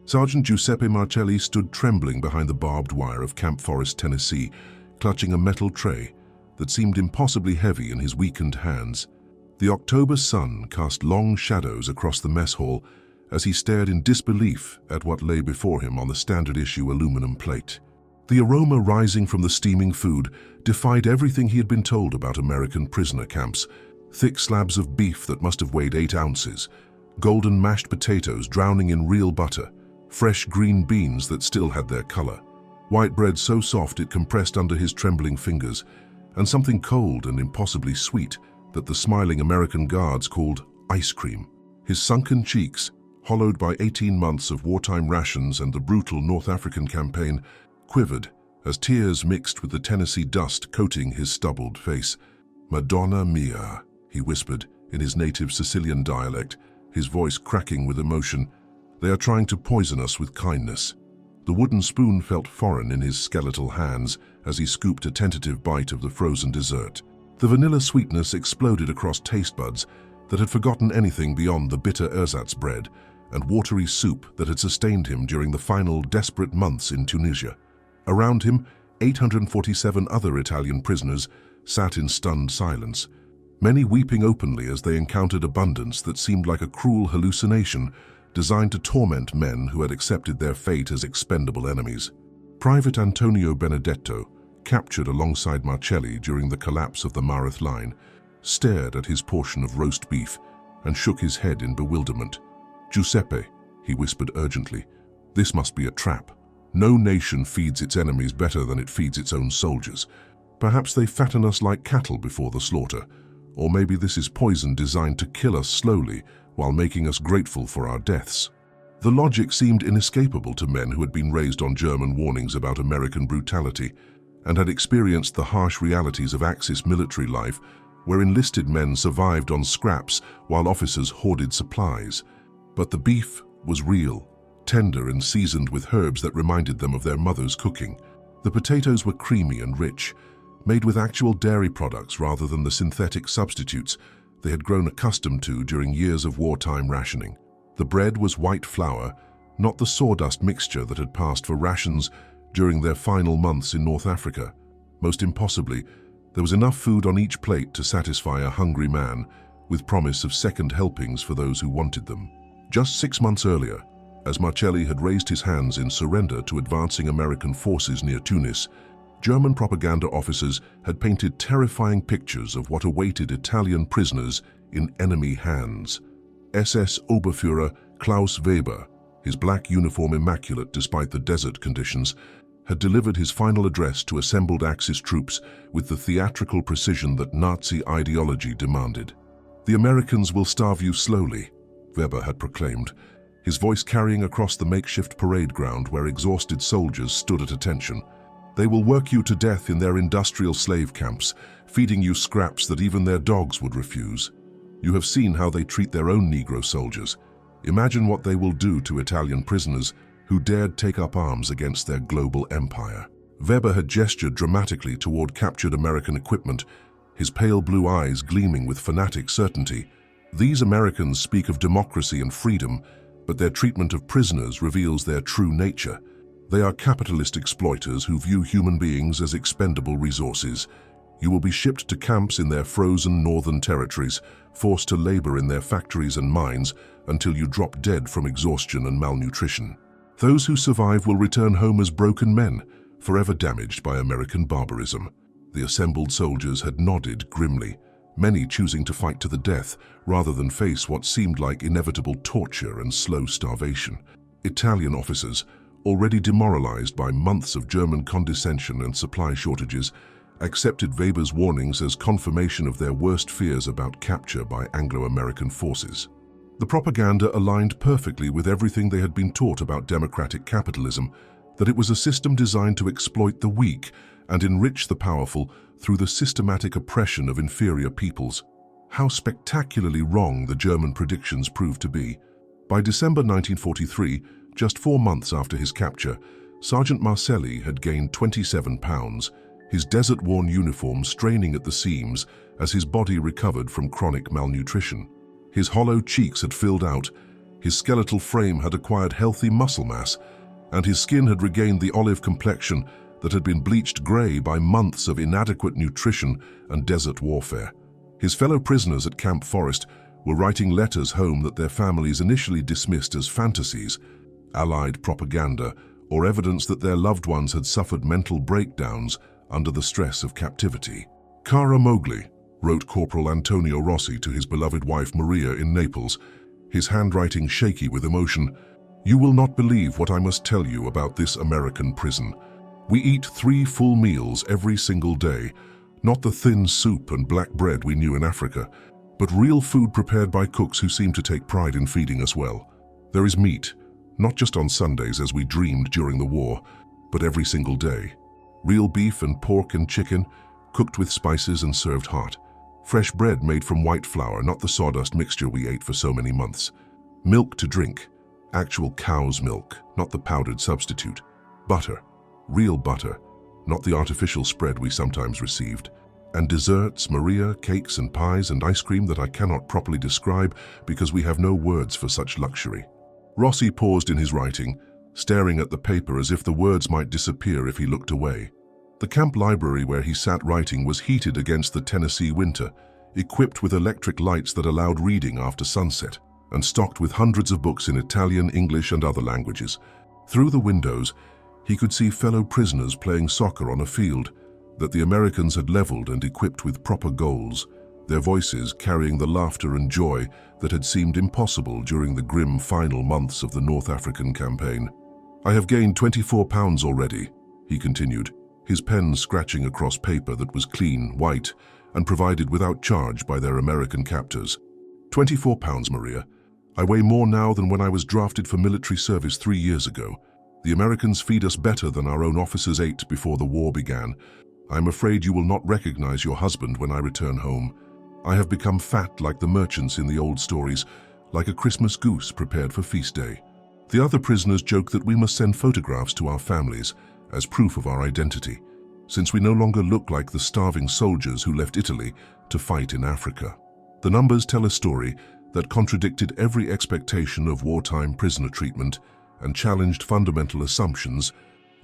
Sergeant Giuseppe Marcelli stood trembling behind the barbed wire of Camp Forest, Tennessee, clutching a metal tray that seemed impossibly heavy in his weakened hands. The October sun cast long shadows across the mess hall as he stared in disbelief at what lay before him on the standard-issue aluminum plate. The aroma rising from the steaming food defied everything he had been told about American prisoner camps. Thick slabs of beef that must have weighed 8 ounces, golden mashed potatoes drowning in real butter, fresh green beans that still had their color, white bread so soft it compressed under his trembling fingers, and something cold and impossibly sweet that the smiling American guards called ice cream. His sunken cheeks, hollowed by 18 months of wartime rations and the brutal North African campaign, quivered as tears mixed with the Tennessee dust coating his stubbled face. "Madonna mia," he whispered in his native Sicilian dialect, his voice cracking with emotion. "They are trying to poison us with kindness." The wooden spoon felt foreign in his skeletal hands as he scooped a tentative bite of the frozen dessert. The vanilla sweetness exploded across taste buds that had forgotten anything beyond the bitter ersatz bread and watery soup that had sustained him during the final desperate months in Tunisia. Around him, 847 other Italian prisoners sat in stunned silence, many weeping openly as they encountered abundance that seemed like a cruel hallucination designed to torment men who had accepted their fate as expendable enemies. Private Antonio Benedetto, captured alongside Marcelli during the collapse of the Mareth line, stared at his portion of roast beef and shook his head in bewilderment. "Giuseppe," he whispered urgently, "this must be a trap. No nation feeds its enemies better than it feeds its own soldiers. Perhaps they fatten us like cattle before the slaughter, or maybe this is poison designed to kill us slowly while making us grateful for our deaths." The logic seemed inescapable to men who had been raised on German warnings about American brutality and had experienced the harsh realities of Axis military life, where enlisted men survived on scraps while officers hoarded supplies. But the beef was real, tender and seasoned with herbs that reminded them of their mother's cooking. The potatoes were creamy and rich, made with actual dairy products rather than the synthetic substitutes they had grown accustomed to during years of wartime rationing. The bread was white flour, not the sawdust mixture that had passed for rations during their final months in North Africa. Most impossibly, there was enough food on each plate to satisfy a hungry man, with promise of second helpings for those who wanted them. Just 6 months earlier, as Marcelli had raised his hands in surrender to advancing American forces near Tunis, German propaganda officers had painted terrifying pictures of what awaited Italian prisoners in enemy hands. SS Oberfuhrer Klaus Weber, his black uniform immaculate despite the desert conditions, had delivered his final address to assembled Axis troops with the theatrical precision that Nazi ideology demanded. "The Americans will starve you slowly," Weber had proclaimed, his voice carrying across the makeshift parade ground where exhausted soldiers stood at attention. "They will work you to death in their industrial slave camps, feeding you scraps that even their dogs would refuse. You have seen how they treat their own Negro soldiers. Imagine what they will do to Italian prisoners who dared take up arms against their global empire." Weber had gestured dramatically toward captured American equipment, his pale blue eyes gleaming with fanatic certainty. "These Americans speak of democracy and freedom, but their treatment of prisoners reveals their true nature. They are capitalist exploiters who view human beings as expendable resources. You will be shipped to camps in their frozen northern territories, forced to labor in their factories and mines until you drop dead from exhaustion and malnutrition. Those who survive will return home as broken men, forever damaged by American barbarism." The assembled soldiers had nodded grimly, many choosing to fight to the death rather than face what seemed like inevitable torture and slow starvation. Italian officers, already demoralized by months of German condescension and supply shortages, accepted Weber's warnings as confirmation of their worst fears about capture by Anglo-American forces. The propaganda aligned perfectly with everything they had been taught about democratic capitalism, that it was a system designed to exploit the weak and enrich the powerful through the systematic oppression of inferior peoples. How spectacularly wrong the German predictions proved to be. By December 1943, just 4 months after his capture, Sergeant Marcelli had gained 27 pounds, his desert-worn uniform straining at the seams as his body recovered from chronic malnutrition. His hollow cheeks had filled out, His skeletal frame had acquired healthy muscle mass, and his skin had regained the olive complexion that had been bleached grey by months of inadequate nutrition and desert warfare. His fellow prisoners at Camp Forest were writing letters home that their families initially dismissed as fantasies, Allied propaganda, or evidence that their loved ones had suffered mental breakdowns under the stress of captivity. "Cara Mowgli," wrote Corporal Antonio Rossi to his beloved wife Maria in Naples, his handwriting shaky with emotion, "You will not believe what I must tell you about this American prison. We eat 3 full meals every single day, not the thin soup and black bread we knew in Africa, but real food prepared by cooks who seem to take pride in feeding us well. There is meat, not just on Sundays as we dreamed during the war, but every single day. Real beef and pork and chicken, cooked with spices and served hot. Fresh bread made from white flour, not the sawdust mixture we ate for so many months. Milk to drink, actual cow's milk, not the powdered substitute. Butter, real butter, not the artificial spread we sometimes received. And desserts, Maria, cakes and pies and ice cream that I cannot properly describe because we have no words for such luxury." Rossi paused in his writing, staring at the paper as if the words might disappear if he looked away. The camp library where he sat writing was heated against the Tennessee winter, equipped with electric lights that allowed reading after sunset, and stocked with hundreds of books in Italian, English and other languages. Through the windows, he could see fellow prisoners playing soccer on a field that the Americans had leveled and equipped with proper goals, their voices carrying the laughter and joy that had seemed impossible during the grim final months of the North African campaign. "I have gained 24 pounds already," he continued, his pen scratching across paper that was clean, white, and provided without charge by their American captors. 24 pounds, Maria. I weigh more now than when I was drafted for military service 3 years ago. The Americans feed us better than our own officers ate before the war began. I'm afraid you will not recognize your husband when I return home. I have become fat like the merchants in the old stories, like a Christmas goose prepared for feast day. The other prisoners joke that we must send photographs to our families as proof of our identity, since we no longer look like the starving soldiers who left Italy to fight in Africa. The numbers tell a story that contradicted every expectation of wartime prisoner treatment and challenged fundamental assumptions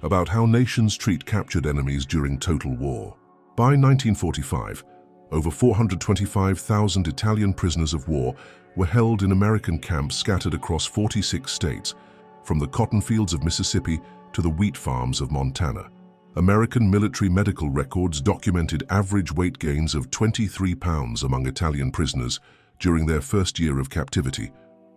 about how nations treat captured enemies during total war. By 1945, over 425,000 Italian prisoners of war were held in American camps scattered across 46 states, from the cotton fields of Mississippi to the wheat farms of Montana. American military medical records documented average weight gains of 23 pounds among Italian prisoners during their first year of captivity,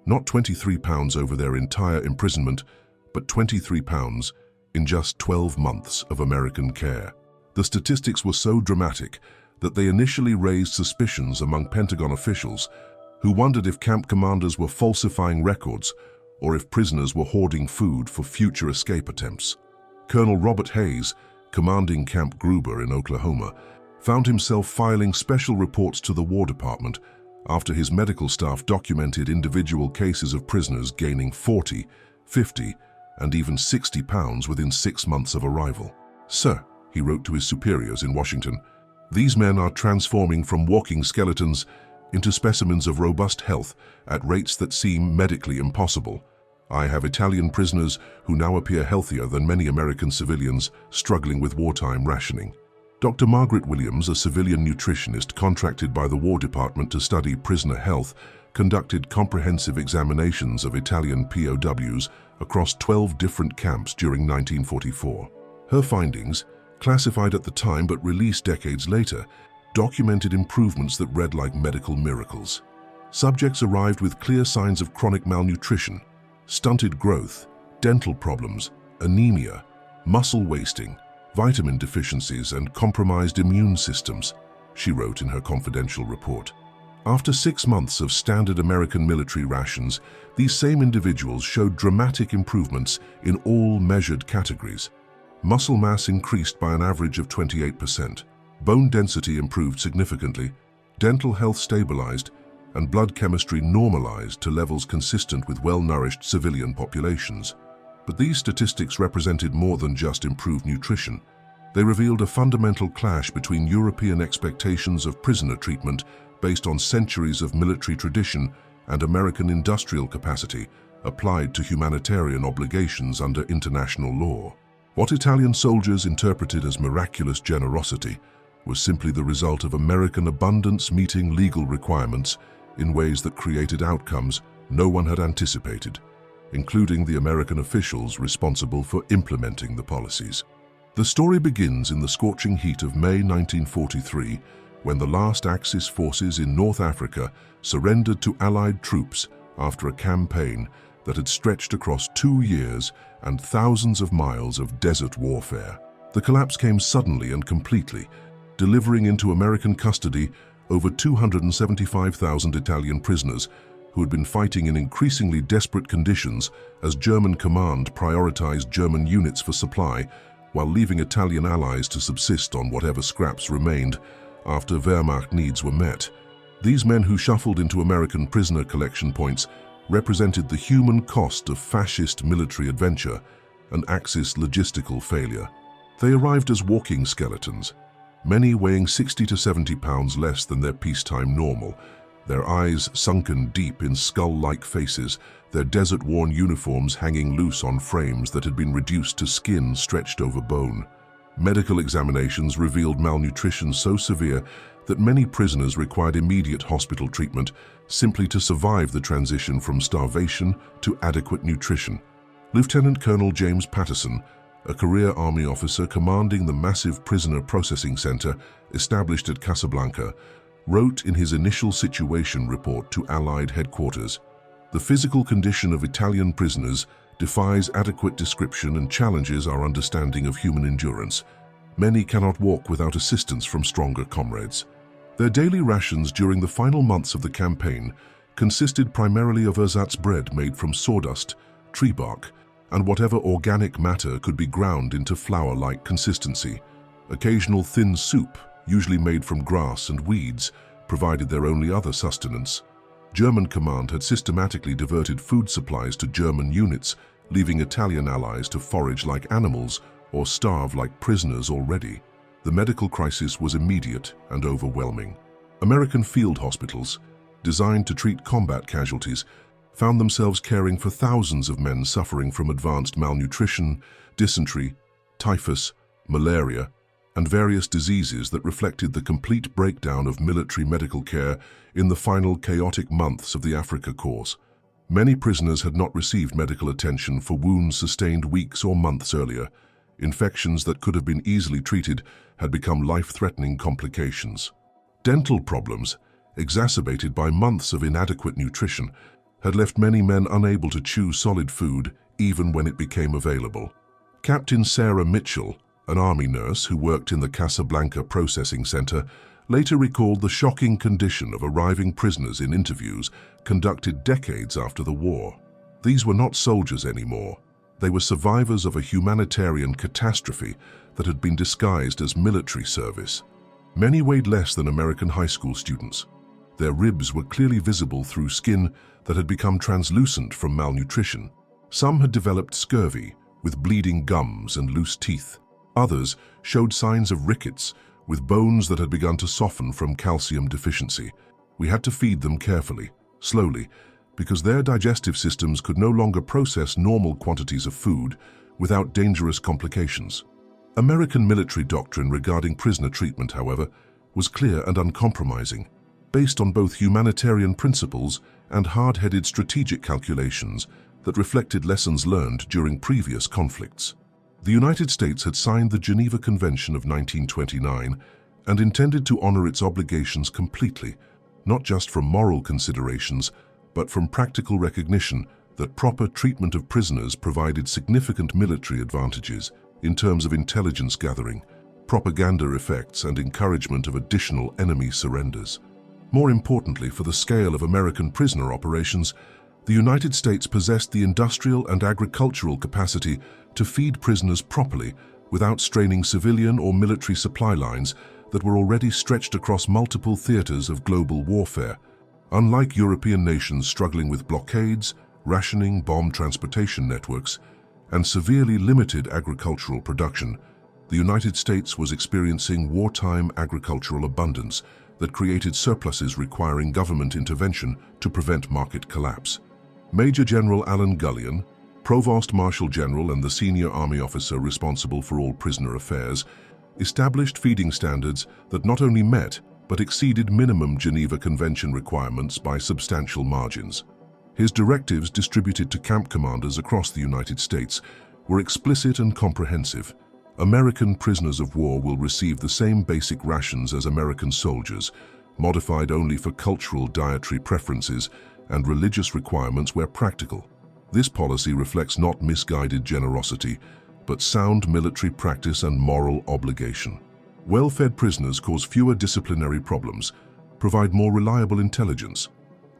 not 23 pounds over their entire imprisonment, but 23 pounds in just 12 months of American care. The statistics were so dramatic that they initially raised suspicions among Pentagon officials who wondered if camp commanders were falsifying records or if prisoners were hoarding food for future escape attempts. Colonel Robert Hayes, commanding Camp Gruber in Oklahoma, found himself filing special reports to the War Department after his medical staff documented individual cases of prisoners gaining 40, 50, and even 60 pounds within 6 months of arrival. "Sir," he wrote to his superiors in Washington, "these men are transforming from walking skeletons into specimens of robust health at rates that seem medically impossible. I have Italian prisoners who now appear healthier than many American civilians struggling with wartime rationing." Dr. Margaret Williams, a civilian nutritionist contracted by the War Department to study prisoner health, conducted comprehensive examinations of Italian POWs across 12 different camps during 1944. Her findings, classified at the time but released decades later, documented improvements that read like medical miracles. Subjects arrived with clear signs of chronic malnutrition, stunted growth, dental problems, anemia, muscle wasting, vitamin deficiencies, and compromised immune systems, she wrote in her confidential report. After 6 months of standard American military rations, these same individuals showed dramatic improvements in all measured categories. Muscle mass increased by an average of 28%, bone density improved significantly, dental health stabilized, and blood chemistry normalized to levels consistent with well-nourished civilian populations. But these statistics represented more than just improved nutrition. They revealed a fundamental clash between European expectations of prisoner treatment based on centuries of military tradition and American industrial capacity applied to humanitarian obligations under international law. What Italian soldiers interpreted as miraculous generosity was simply the result of American abundance meeting legal requirements in ways that created outcomes no one had anticipated, including the American officials responsible for implementing the policies. The story begins in the scorching heat of May 1943, when the last Axis forces in North Africa surrendered to Allied troops after a campaign that had stretched across 2 years and thousands of miles of desert warfare. The collapse came suddenly and completely, delivering into American custody over 275,000 Italian prisoners who had been fighting in increasingly desperate conditions as German command prioritized German units for supply while leaving Italian allies to subsist on whatever scraps remained after Wehrmacht needs were met. These men who shuffled into American prisoner collection points represented the human cost of fascist military adventure and Axis logistical failure. They arrived as walking skeletons, many weighing 60 to 70 pounds less than their peacetime normal, their eyes sunken deep in skull-like faces, their desert-worn uniforms hanging loose on frames that had been reduced to skin stretched over bone. Medical examinations revealed malnutrition so severe that many prisoners required immediate hospital treatment simply to survive the transition from starvation to adequate nutrition. Lieutenant Colonel James Patterson, a career Army officer commanding the massive prisoner processing center established at Casablanca, wrote in his initial situation report to Allied headquarters, "The physical condition of Italian prisoners defies adequate description and challenges our understanding of human endurance. Many cannot walk without assistance from stronger comrades." Their daily rations during the final months of the campaign consisted primarily of ersatz bread made from sawdust, tree bark, and whatever organic matter could be ground into flour-like consistency. Occasional thin soup, usually made from grass and weeds, provided their only other sustenance. German command had systematically diverted food supplies to German units, leaving Italian allies to forage like animals or starve like prisoners already. The medical crisis was immediate and overwhelming. American field hospitals, designed to treat combat casualties, found themselves caring for thousands of men suffering from advanced malnutrition, dysentery, typhus, malaria, and various diseases that reflected the complete breakdown of military medical care in the final chaotic months of the Africa course. Many prisoners had not received medical attention for wounds sustained weeks or months earlier. Infections that could have been easily treated had become life-threatening complications. Dental problems, exacerbated by months of inadequate nutrition, had left many men unable to chew solid food even when it became available. Captain Sarah Mitchell, an Army nurse who worked in the Casablanca processing center, later recalled the shocking condition of arriving prisoners in interviews conducted decades after the war. These were not soldiers anymore. They were survivors of a humanitarian catastrophe that had been disguised as military service. Many weighed less than American high school students. Their ribs were clearly visible through skin that had become translucent from malnutrition. Some had developed scurvy, with bleeding gums and loose teeth. Others showed signs of rickets, with bones that had begun to soften from calcium deficiency. We had to feed them carefully, slowly, because their digestive systems could no longer process normal quantities of food without dangerous complications. American military doctrine regarding prisoner treatment, however, was clear and uncompromising, based on both humanitarian principles and hard-headed strategic calculations that reflected lessons learned during previous conflicts. The United States had signed the Geneva Convention of 1929 and intended to honor its obligations completely, not just from moral considerations, but from practical recognition that proper treatment of prisoners provided significant military advantages in terms of intelligence gathering, propaganda effects, and encouragement of additional enemy surrenders. More importantly, for the scale of American prisoner operations, the United States possessed the industrial and agricultural capacity to feed prisoners properly without straining civilian or military supply lines that were already stretched across multiple theaters of global warfare. Unlike European nations struggling with blockades, rationing, bomb transportation networks, and severely limited agricultural production, the United States was experiencing wartime agricultural abundance, that created surpluses requiring government intervention to prevent market collapse. Major General Alan Gullion, Provost Marshal General and the senior army officer responsible for all prisoner affairs, established feeding standards that not only met but exceeded minimum Geneva Convention requirements by substantial margins. His directives, distributed to camp commanders across the United States, were explicit and comprehensive. American prisoners of war will receive the same basic rations as American soldiers, modified only for cultural dietary preferences and religious requirements where practical. This policy reflects not misguided generosity, but sound military practice and moral obligation. Well-fed prisoners cause fewer disciplinary problems, provide more reliable intelligence,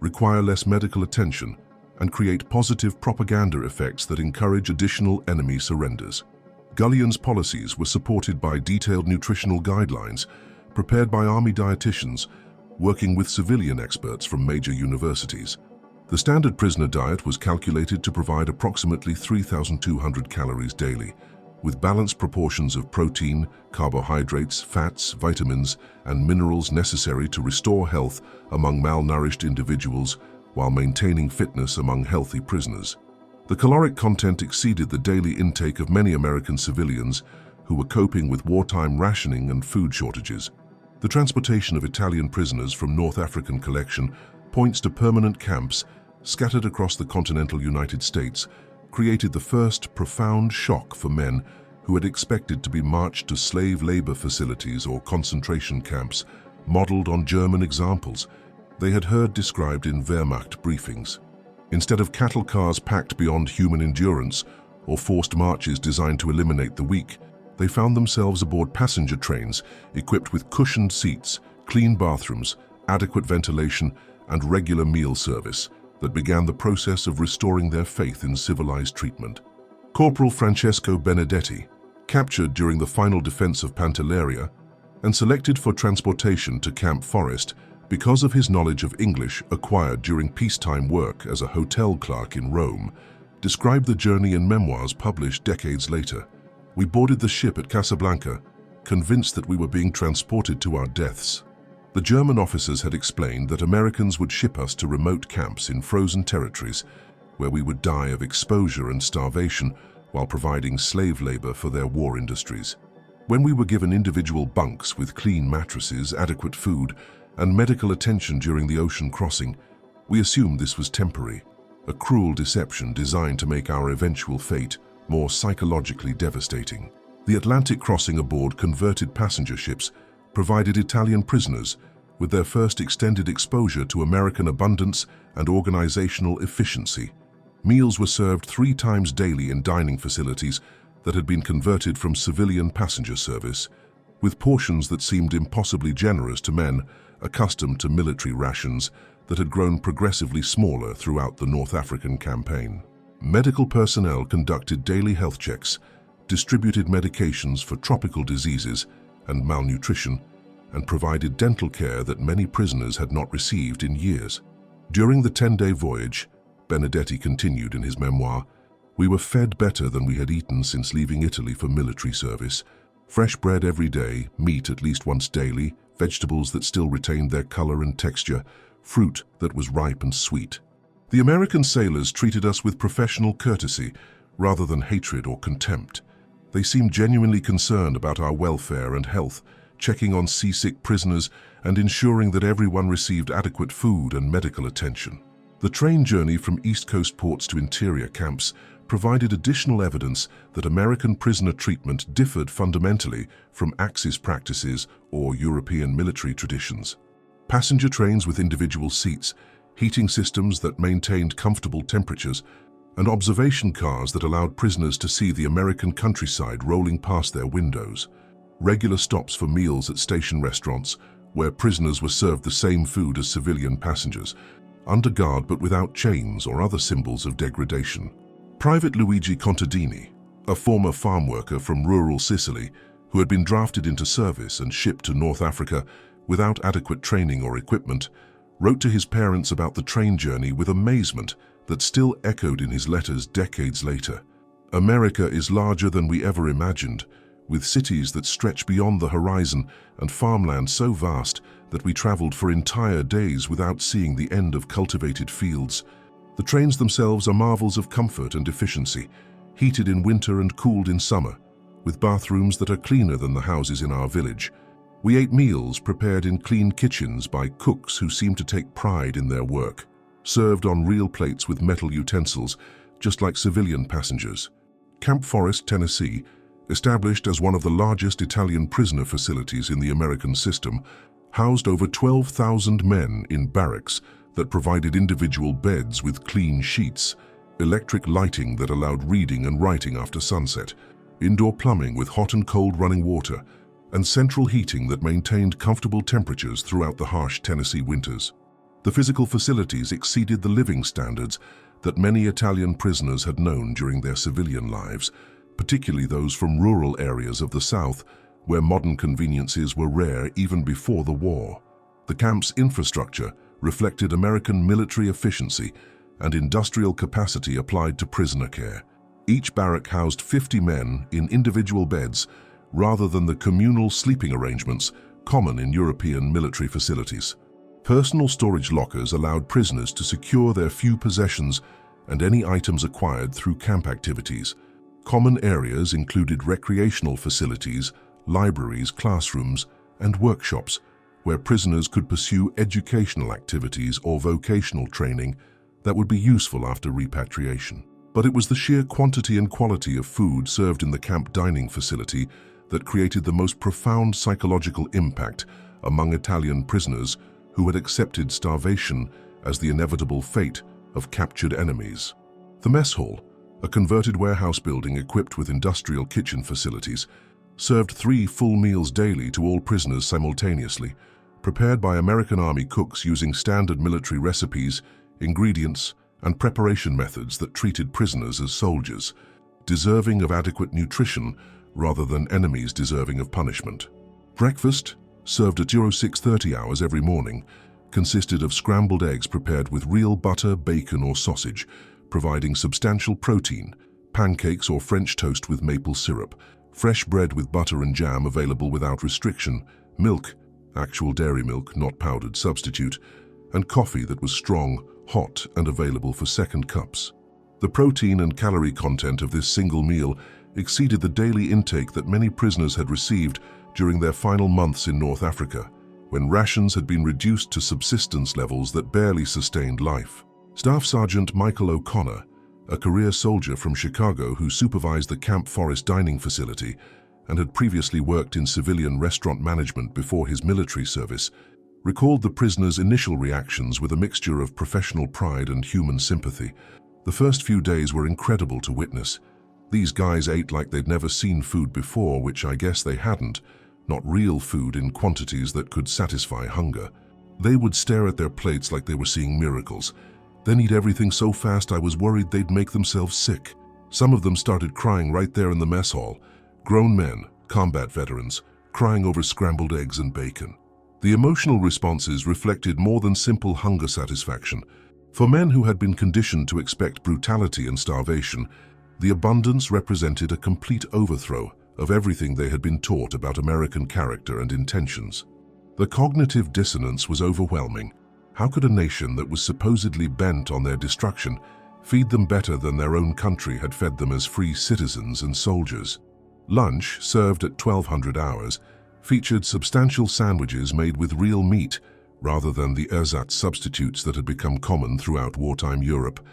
require less medical attention, and create positive propaganda effects that encourage additional enemy surrenders. Gullion's policies were supported by detailed nutritional guidelines prepared by Army dietitians working with civilian experts from major universities. The standard prisoner diet was calculated to provide approximately 3,200 calories daily, with balanced proportions of protein, carbohydrates, fats, vitamins, and minerals necessary to restore health among malnourished individuals while maintaining fitness among healthy prisoners. The caloric content exceeded the daily intake of many American civilians who were coping with wartime rationing and food shortages. The transportation of Italian prisoners from North African collection points to permanent camps scattered across the continental United States created the first profound shock for men who had expected to be marched to slave labor facilities or concentration camps modeled on German examples they had heard described in Wehrmacht briefings. Instead of cattle cars packed beyond human endurance or forced marches designed to eliminate the weak, they found themselves aboard passenger trains equipped with cushioned seats, clean bathrooms, adequate ventilation, and regular meal service that began the process of restoring their faith in civilized treatment. Corporal Francesco Benedetti, captured during the final defense of Pantelleria and selected for transportation to Camp Forest because of his knowledge of English acquired during peacetime work as a hotel clerk in Rome, described the journey in memoirs published decades later. "We boarded the ship at Casablanca, convinced that we were being transported to our deaths. The German officers had explained that Americans would ship us to remote camps in frozen territories where we would die of exposure and starvation while providing slave labor for their war industries. When we were given individual bunks with clean mattresses, adequate food, and medical attention during the ocean crossing, we assumed this was temporary, a cruel deception designed to make our eventual fate more psychologically devastating. The Atlantic crossing aboard converted passenger ships provided Italian prisoners with their first extended exposure to American abundance and organizational efficiency. Meals were served 3 times daily in dining facilities that had been converted from civilian passenger service, with portions that seemed impossibly generous to men accustomed to military rations that had grown progressively smaller throughout the North African campaign. Medical personnel conducted daily health checks, distributed medications for tropical diseases and malnutrition, and provided dental care that many prisoners had not received in years. During the 10-day voyage, Benedetti continued in his memoir, "We were fed better than we had eaten since leaving Italy for military service. Fresh bread every day, meat at least once daily, vegetables that still retained their color and texture, fruit that was ripe and sweet. The American sailors treated us with professional courtesy rather than hatred or contempt. They seemed genuinely concerned about our welfare and health, checking on seasick prisoners and ensuring that everyone received adequate food and medical attention." The train journey from East Coast ports to interior camps provided additional evidence that American prisoner treatment differed fundamentally from Axis practices or European military traditions. Passenger trains with individual seats, heating systems that maintained comfortable temperatures, and observation cars that allowed prisoners to see the American countryside rolling past their windows. Regular stops for meals at station restaurants, where prisoners were served the same food as civilian passengers, under guard but without chains or other symbols of degradation. Private Luigi Contadini, a former farm worker from rural Sicily who had been drafted into service and shipped to North Africa without adequate training or equipment, wrote to his parents about the train journey with amazement that still echoed in his letters decades later. "America is larger than we ever imagined. with cities that stretch beyond the horizon and farmland so vast that we traveled for entire days without seeing the end of cultivated fields. The trains themselves are marvels of comfort and efficiency, heated in winter and cooled in summer, with bathrooms that are cleaner than the houses in our village. We ate meals prepared in clean kitchens by cooks who seem to take pride in their work, served on real plates with metal utensils, just like civilian passengers. Camp Forest, Tennessee, established as one of the largest Italian prisoner facilities in the American system, housed over 12,000 men in barracks that provided individual beds with clean sheets, electric lighting that allowed reading and writing after sunset, indoor plumbing with hot and cold running water, and central heating that maintained comfortable temperatures throughout the harsh Tennessee winters. The physical facilities exceeded the living standards that many Italian prisoners had known during their civilian lives, particularly those from rural areas of the South, where modern conveniences were rare even before the war. The camp's infrastructure reflected American military efficiency and industrial capacity applied to prisoner care. Each barrack housed 50 men in individual beds rather than the communal sleeping arrangements common in European military facilities. Personal storage lockers allowed prisoners to secure their few possessions and any items acquired through camp activities. Common areas included recreational facilities, libraries, classrooms, and workshops where prisoners could pursue educational activities or vocational training that would be useful after repatriation. But it was the sheer quantity and quality of food served in the camp dining facility that created the most profound psychological impact among Italian prisoners who had accepted starvation as the inevitable fate of captured enemies. The mess hall, a converted warehouse building equipped with industrial kitchen facilities, served 3 full meals daily to all prisoners simultaneously, prepared by American Army cooks using standard military recipes, ingredients, and preparation methods that treated prisoners as soldiers, deserving of adequate nutrition rather than enemies deserving of punishment. Breakfast, served at 6:30 hours every morning, consisted of scrambled eggs prepared with real butter, bacon, or sausage, providing substantial protein, pancakes or French toast with maple syrup, fresh bread with butter and jam available without restriction, milk, actual dairy milk, not powdered substitute, and coffee that was strong, hot, and available for second cups. The protein and calorie content of this single meal exceeded the daily intake that many prisoners had received during their final months in North Africa, when rations had been reduced to subsistence levels that barely sustained life. Staff Sergeant Michael O'Connor, a career soldier from Chicago who supervised the Camp Forest dining facility and had previously worked in civilian restaurant management before his military service, recalled the prisoners' initial reactions with a mixture of professional pride and human sympathy. The first few days were incredible to witness. These guys ate like they'd never seen food before, which I guess they hadn't, not real food in quantities that could satisfy hunger. They would stare at their plates like they were seeing miracles, then eat everything so fast I was worried they'd make themselves sick. Some of them started crying right there in the mess hall. Grown men, combat veterans, crying over scrambled eggs and bacon. The emotional responses reflected more than simple hunger satisfaction. For men who had been conditioned to expect brutality and starvation, the abundance represented a complete overthrow of everything they had been taught about American character and intentions. The cognitive dissonance was overwhelming. How could a nation that was supposedly bent on their destruction feed them better than their own country had fed them as free citizens and soldiers? Lunch, served at 1200 hours, featured substantial sandwiches made with real meat rather than the ersatz substitutes that had become common throughout wartime Europe,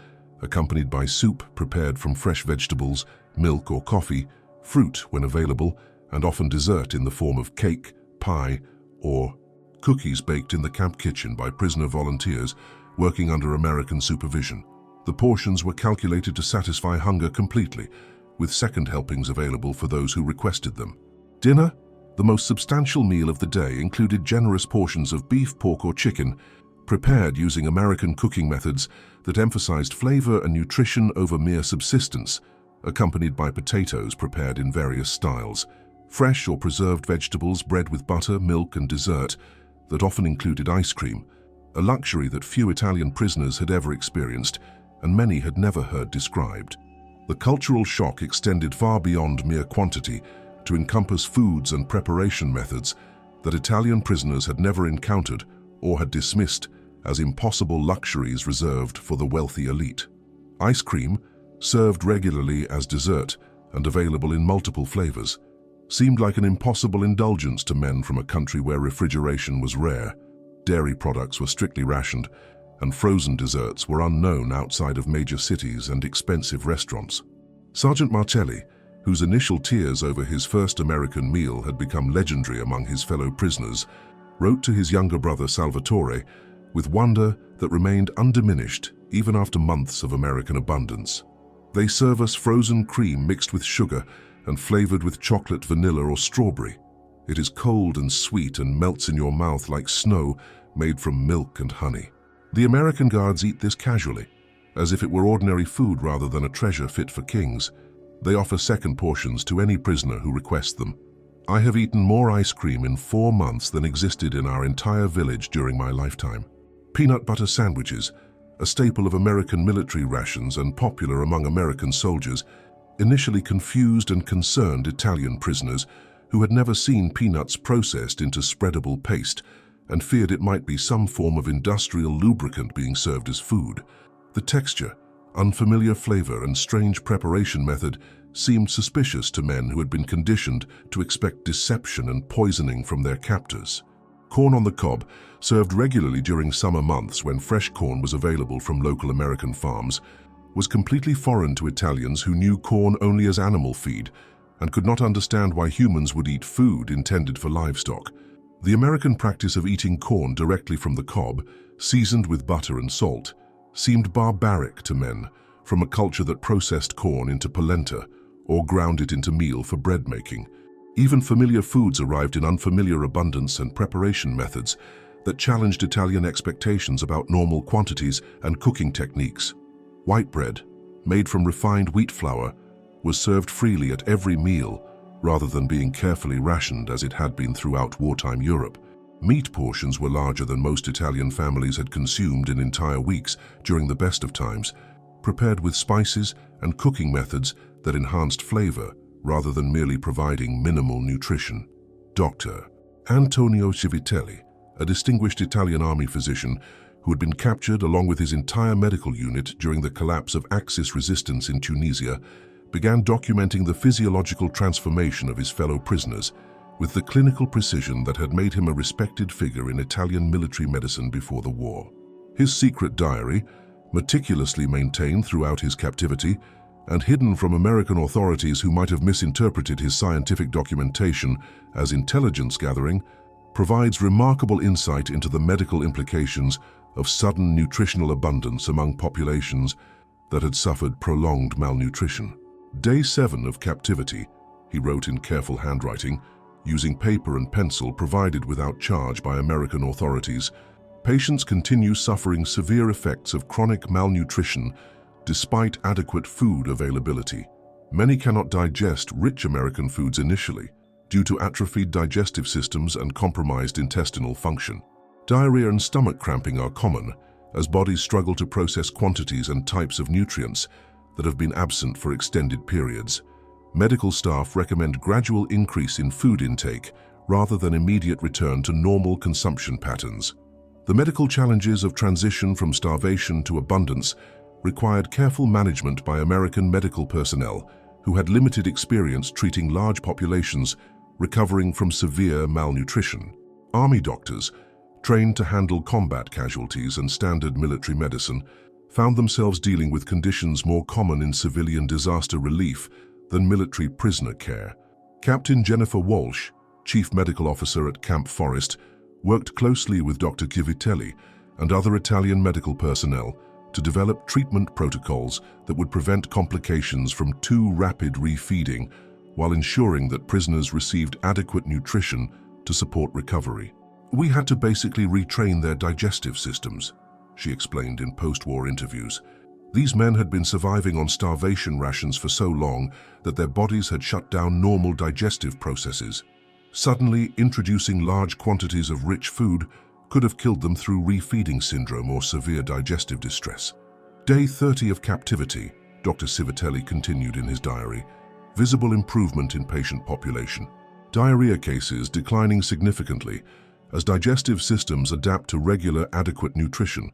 accompanied by soup prepared from fresh vegetables, milk or coffee, fruit when available, and often dessert in the form of cake, pie, or cookies baked in the camp kitchen by prisoner volunteers working under American supervision. The portions were calculated to satisfy hunger completely, with second helpings available for those who requested them. Dinner, the most substantial meal of the day, included generous portions of beef, pork, or chicken, prepared using American cooking methods that emphasized flavor and nutrition over mere subsistence, accompanied by potatoes prepared in various styles, fresh or preserved vegetables, bread with butter, milk, and dessert that often included ice cream, a luxury that few Italian prisoners had ever experienced and many had never heard described. The cultural shock extended far beyond mere quantity to encompass foods and preparation methods that Italian prisoners had never encountered or had dismissed as impossible luxuries reserved for the wealthy elite. Ice cream, served regularly as dessert and available in multiple flavors, seemed like an impossible indulgence to men from a country where refrigeration was rare. Dairy products were strictly rationed, and frozen desserts were unknown outside of major cities and expensive restaurants. Sergeant Marcelli, whose initial tears over his first American meal had become legendary among his fellow prisoners, wrote to his younger brother Salvatore with wonder that remained undiminished even after months of American abundance. "They serve us frozen cream mixed with sugar and flavored with chocolate, vanilla, or strawberry. It is cold and sweet and melts in your mouth like snow made from milk and honey." The American guards eat this casually, as if it were ordinary food rather than a treasure fit for kings. They offer second portions to any prisoner who requests them. "I have eaten more ice cream in 4 months than existed in our entire village during my lifetime." Peanut butter sandwiches, a staple of American military rations and popular among American soldiers, initially confused and concerned Italian prisoners who had never seen peanuts processed into spreadable paste and feared it might be some form of industrial lubricant being served as food. The texture, unfamiliar flavor, and strange preparation method seemed suspicious to men who had been conditioned to expect deception and poisoning from their captors. Corn on the cob, served regularly during summer months when fresh corn was available from local American farms, was completely foreign to Italians who knew corn only as animal feed and could not understand why humans would eat food intended for livestock. The American practice of eating corn directly from the cob, seasoned with butter and salt, seemed barbaric to men from a culture that processed corn into polenta or ground it into meal for bread making. Even familiar foods arrived in unfamiliar abundance and preparation methods that challenged Italian expectations about normal quantities and cooking techniques. White bread, made from refined wheat flour, was served freely at every meal rather than being carefully rationed as it had been throughout wartime Europe. Meat portions were larger than most Italian families had consumed in entire weeks during the best of times, prepared with spices and cooking methods that enhanced flavor rather than merely providing minimal nutrition. Dr. Antonio Civitelli, a distinguished Italian army physician who had been captured along with his entire medical unit during the collapse of Axis resistance in Tunisia, began documenting the physiological transformation of his fellow prisoners with the clinical precision that had made him a respected figure in Italian military medicine before the war. His secret diary, meticulously maintained throughout his captivity and hidden from American authorities who might have misinterpreted his scientific documentation as intelligence gathering, provides remarkable insight into the medical implications of sudden nutritional abundance among populations that had suffered prolonged malnutrition. "Day 7 of captivity," he wrote in careful handwriting, using paper and pencil provided without charge by American authorities, "patients continue suffering severe effects of chronic malnutrition despite adequate food availability. Many cannot digest rich American foods initially due to atrophied digestive systems and compromised intestinal function. Diarrhea and stomach cramping are common as bodies struggle to process quantities and types of nutrients that have been absent for extended periods. Medical staff recommend gradual increase in food intake rather than immediate return to normal consumption patterns. The medical challenges of transition from starvation to abundance required careful management by American medical personnel who had limited experience treating large populations recovering from severe malnutrition. Army doctors, trained to handle combat casualties and standard military medicine, found themselves dealing with conditions more common in civilian disaster relief than military prisoner care. Captain Jennifer Walsh, chief medical officer at Camp Forest, worked closely with Dr. Civitelli and other Italian medical personnel to develop treatment protocols that would prevent complications from too rapid refeeding while ensuring that prisoners received adequate nutrition to support recovery. "We had to basically retrain their digestive systems," she explained in post-war interviews. "These men had been surviving on starvation rations for so long that their bodies had shut down normal digestive processes. Suddenly, introducing large quantities of rich food could have killed them through refeeding syndrome or severe digestive distress." Day 30 of captivity, Dr. Civitelli continued in his diary, visible improvement in patient population. Diarrhea cases declining significantly as digestive systems adapt to regular, adequate nutrition.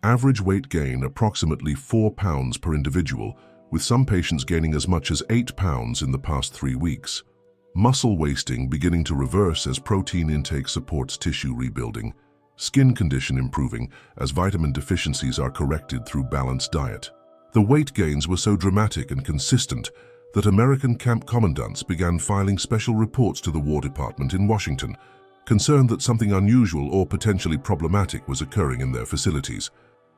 Average weight gain approximately 4 pounds per individual, with some patients gaining as much as 8 pounds in the past 3 weeks. Muscle wasting beginning to reverse as protein intake supports tissue rebuilding. Skin condition improving as vitamin deficiencies are corrected through balanced diet. The weight gains were so dramatic and consistent that American camp commandants began filing special reports to the War Department in Washington, concerned that something unusual or potentially problematic was occurring in their facilities.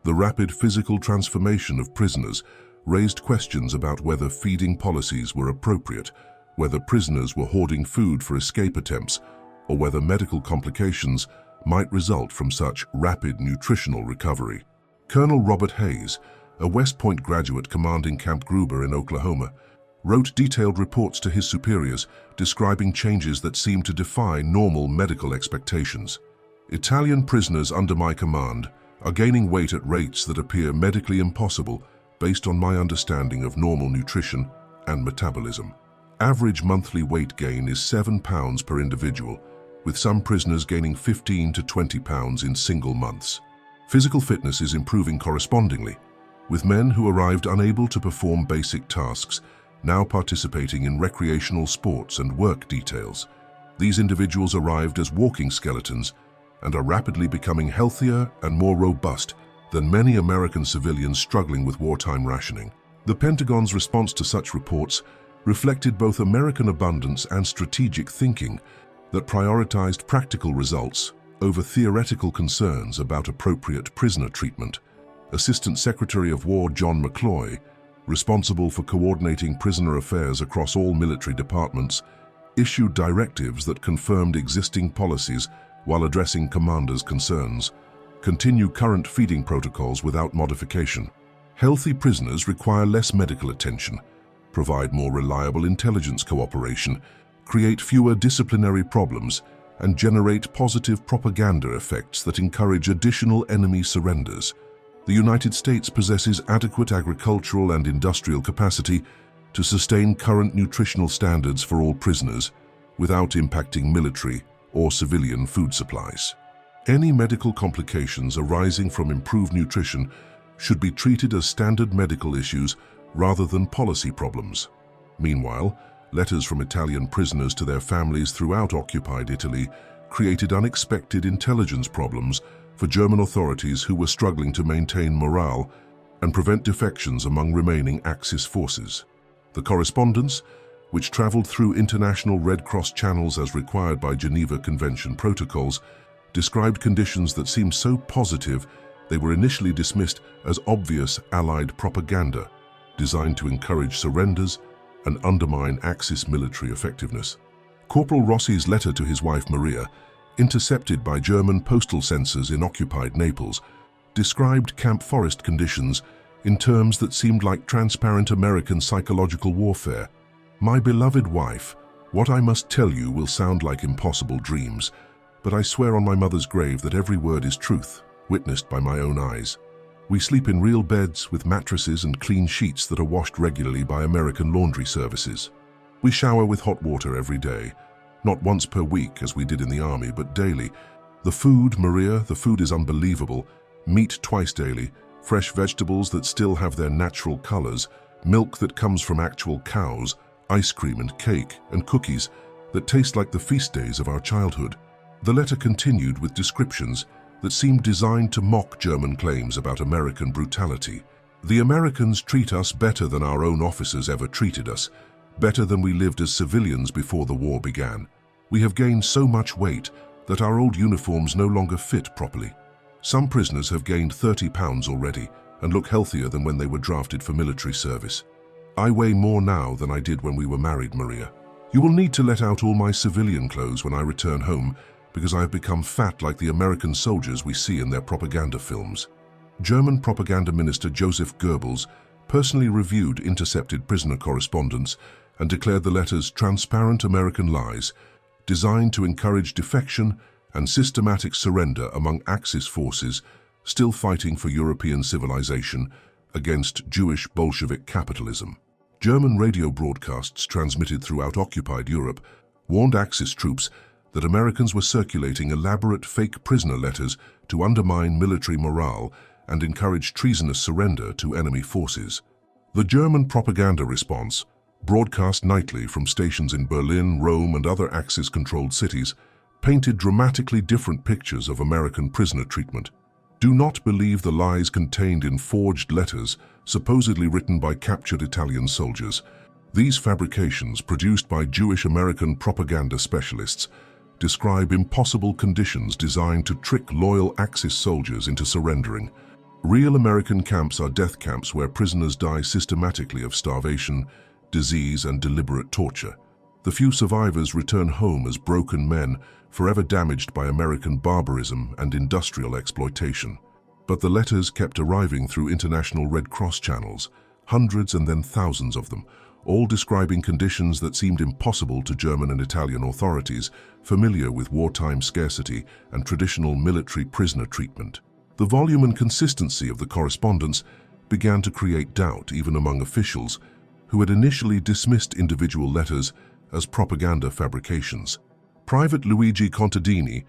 The rapid physical transformation of prisoners raised questions about whether feeding policies were appropriate, whether prisoners were hoarding food for escape attempts, or whether medical complications might result from such rapid nutritional recovery. Colonel Robert Hayes, a West Point graduate commanding Camp Gruber in Oklahoma, wrote detailed reports to his superiors describing changes that seemed to defy normal medical expectations. Italian prisoners under my command are gaining weight at rates that appear medically impossible based on my understanding of normal nutrition and metabolism. Average monthly weight gain is 7 pounds per individual, with some prisoners gaining 15 to 20 pounds in single months. Physical fitness is improving correspondingly, with men who arrived unable to perform basic tasks now participating in recreational sports and work details. These individuals arrived as walking skeletons and are rapidly becoming healthier and more robust than many American civilians struggling with wartime rationing. The Pentagon's response to such reports reflected both American abundance and strategic thinking that prioritized practical results over theoretical concerns about appropriate prisoner treatment. Assistant Secretary of War John McCloy, responsible for coordinating prisoner affairs across all military departments, issued directives that confirmed existing policies while addressing commanders' concerns. Continue current feeding protocols without modification. Healthy prisoners require less medical attention, provide more reliable intelligence cooperation, create fewer disciplinary problems, and generate positive propaganda effects that encourage additional enemy surrenders. The United States possesses adequate agricultural and industrial capacity to sustain current nutritional standards for all prisoners without impacting military or civilian food supplies. Any medical complications arising from improved nutrition should be treated as standard medical issues rather than policy problems. Meanwhile, letters from Italian prisoners to their families throughout occupied Italy created unexpected intelligence problems for German authorities who were struggling to maintain morale and prevent defections among remaining Axis forces. The correspondence, which traveled through international Red Cross channels as required by Geneva Convention protocols, described conditions that seemed so positive they were initially dismissed as obvious Allied propaganda, designed to encourage surrenders and undermine Axis military effectiveness. Corporal Rossi's letter to his wife Maria, intercepted by German postal censors in occupied Naples, described Camp Forest conditions in terms that seemed like transparent American psychological warfare. My beloved wife, what I must tell you will sound like impossible dreams, but I swear on my mother's grave that every word is truth, witnessed by my own eyes. We sleep in real beds with mattresses and clean sheets that are washed regularly by American laundry services. We shower with hot water every day, not once per week as we did in the army, but daily. The food, Maria, the food is unbelievable. Meat twice daily, fresh vegetables that still have their natural colors, milk that comes from actual cows, ice cream and cake and cookies that taste like the feast days of our childhood. The letter continued with descriptions that seemed designed to mock German claims about American brutality. The Americans treat us better than our own officers ever treated us, better than we lived as civilians before the war began. We have gained so much weight that our old uniforms no longer fit properly. Some prisoners have gained 30 pounds already and look healthier than when they were drafted for military service. I weigh more now than I did when we were married, Maria. You will need to let out all my civilian clothes when I return home because I have become fat like the American soldiers we see in their propaganda films. German propaganda minister Joseph Goebbels personally reviewed intercepted prisoner correspondence and declared the letters transparent American lies designed to encourage defection and systematic surrender among Axis forces still fighting for European civilization against Jewish Bolshevik capitalism. German radio broadcasts transmitted throughout occupied Europe warned Axis troops that Americans were circulating elaborate fake prisoner letters to undermine military morale and encourage treasonous surrender to enemy forces. The German propaganda response, broadcast nightly from stations in Berlin, Rome, and other Axis-controlled cities, painted dramatically different pictures of American prisoner treatment. Do not believe the lies contained in forged letters supposedly written by captured Italian soldiers. These fabrications, produced by Jewish-American propaganda specialists, describe impossible conditions designed to trick loyal Axis soldiers into surrendering. Real American camps are death camps where prisoners die systematically of starvation, disease, and deliberate torture. The few survivors return home as broken men, forever damaged by American barbarism and industrial exploitation. But the letters kept arriving through international Red Cross channels, hundreds and then thousands of them, all describing conditions that seemed impossible to German and Italian authorities familiar with wartime scarcity and traditional military prisoner treatment. The volume and consistency of the correspondence began to create doubt even among officials who had initially dismissed individual letters as propaganda fabrications. Private Luigi Contadini,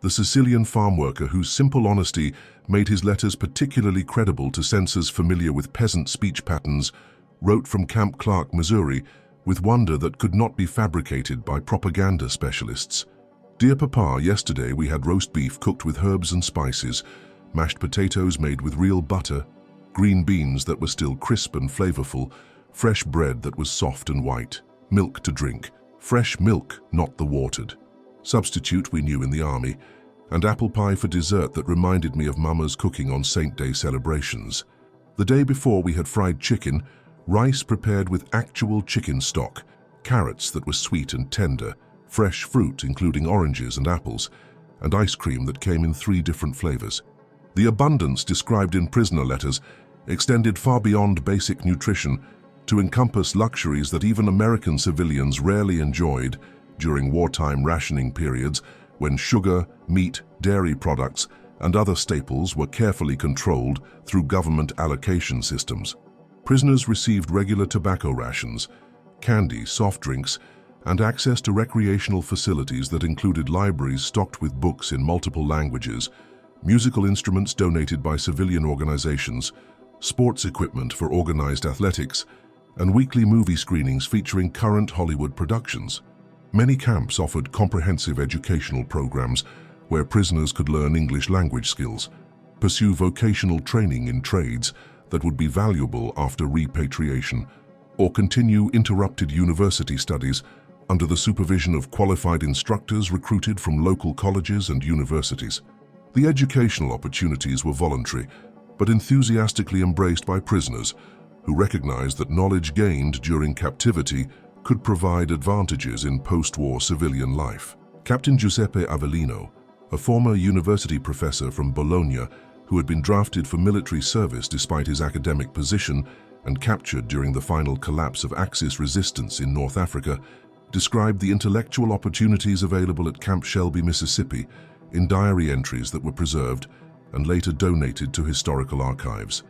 the Sicilian farm worker whose simple honesty made his letters particularly credible to censors familiar with peasant speech patterns, wrote from Camp Clark, Missouri, with wonder that could not be fabricated by propaganda specialists. "Dear Papa, yesterday we had roast beef cooked with herbs and spices, mashed potatoes made with real butter, green beans that were still crisp and flavorful, fresh bread that was soft and white, milk to drink, fresh milk, not the watered substitute we knew in the army, and apple pie for dessert that reminded me of Mama's cooking on Saint Day celebrations. The day before we had fried chicken, rice prepared with actual chicken stock, carrots that were sweet and tender, fresh fruit including oranges and apples, and ice cream that came in 3 different flavors. The abundance described in prisoner letters extended far beyond basic nutrition to encompass luxuries that even American civilians rarely enjoyed during wartime rationing periods when sugar, meat, dairy products, and other staples were carefully controlled through government allocation systems. Prisoners received regular tobacco rations, candy, soft drinks, and access to recreational facilities that included libraries stocked with books in multiple languages, musical instruments donated by civilian organizations, sports equipment for organized athletics, and weekly movie screenings featuring current Hollywood productions. Many camps offered comprehensive educational programs where prisoners could learn English language skills, pursue vocational training in trades that would be valuable after repatriation, or continue interrupted university studies under the supervision of qualified instructors recruited from local colleges and universities. The educational opportunities were voluntary, but enthusiastically embraced by prisoners who recognized that knowledge gained during captivity could provide advantages in post-war civilian life. Captain Giuseppe Avellino, a former university professor from Bologna who had been drafted for military service despite his academic position and captured during the final collapse of Axis resistance in North Africa, described the intellectual opportunities available at Camp Shelby, Mississippi, in diary entries that were preserved and later donated to historical archives.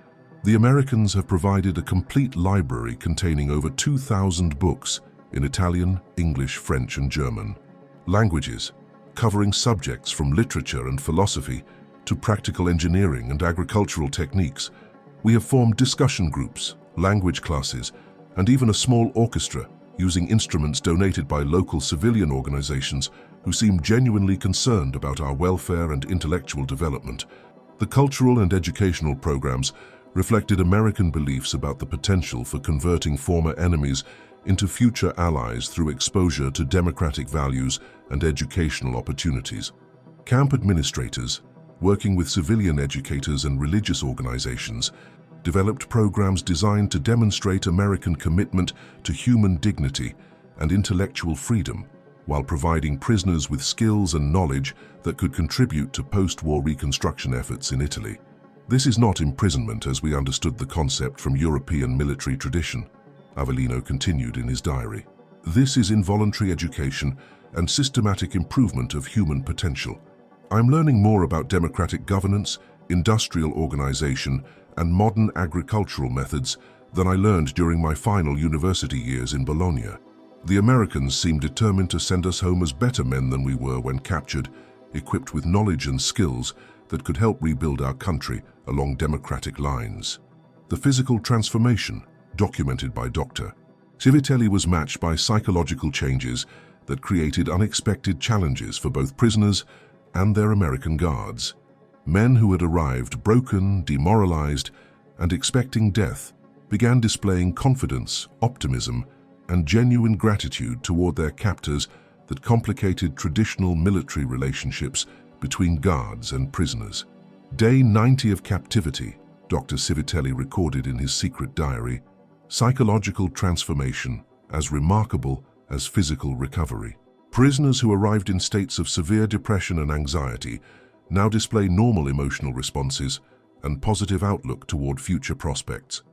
The Americans have provided a complete library containing over 2,000 books in Italian, English, French, and German languages, covering subjects from literature and philosophy to practical engineering and agricultural techniques. We have formed discussion groups, language classes, and even a small orchestra using instruments donated by local civilian organizations who seem genuinely concerned about our welfare and intellectual development. The cultural and educational programs reflected American beliefs about the potential for converting former enemies into future allies through exposure to democratic values and educational opportunities. Camp administrators, working with civilian educators and religious organizations, developed programs designed to demonstrate American commitment to human dignity and intellectual freedom, while providing prisoners with skills and knowledge that could contribute to post-war reconstruction efforts in Italy. This is not imprisonment as we understood the concept from European military tradition, Avellino continued in his diary. This is involuntary education and systematic improvement of human potential. I'm learning more about democratic governance, industrial organization, and modern agricultural methods than I learned during my final university years in Bologna. The Americans seemed determined to send us home as better men than we were when captured, equipped with knowledge and skills that could help rebuild our country along democratic lines. The physical transformation, documented by Dr. Civitelli, was matched by psychological changes that created unexpected challenges for both prisoners and their American guards. Men who had arrived broken, demoralized, and expecting death began displaying confidence, optimism, and genuine gratitude toward their captors that complicated traditional military relationships between guards and prisoners. Day 90 of captivity, Dr. Civitelli recorded in his secret diary, psychological transformation as remarkable as physical recovery. Prisoners who arrived in states of severe depression and anxiety now display normal emotional responses and positive outlook toward future prospects.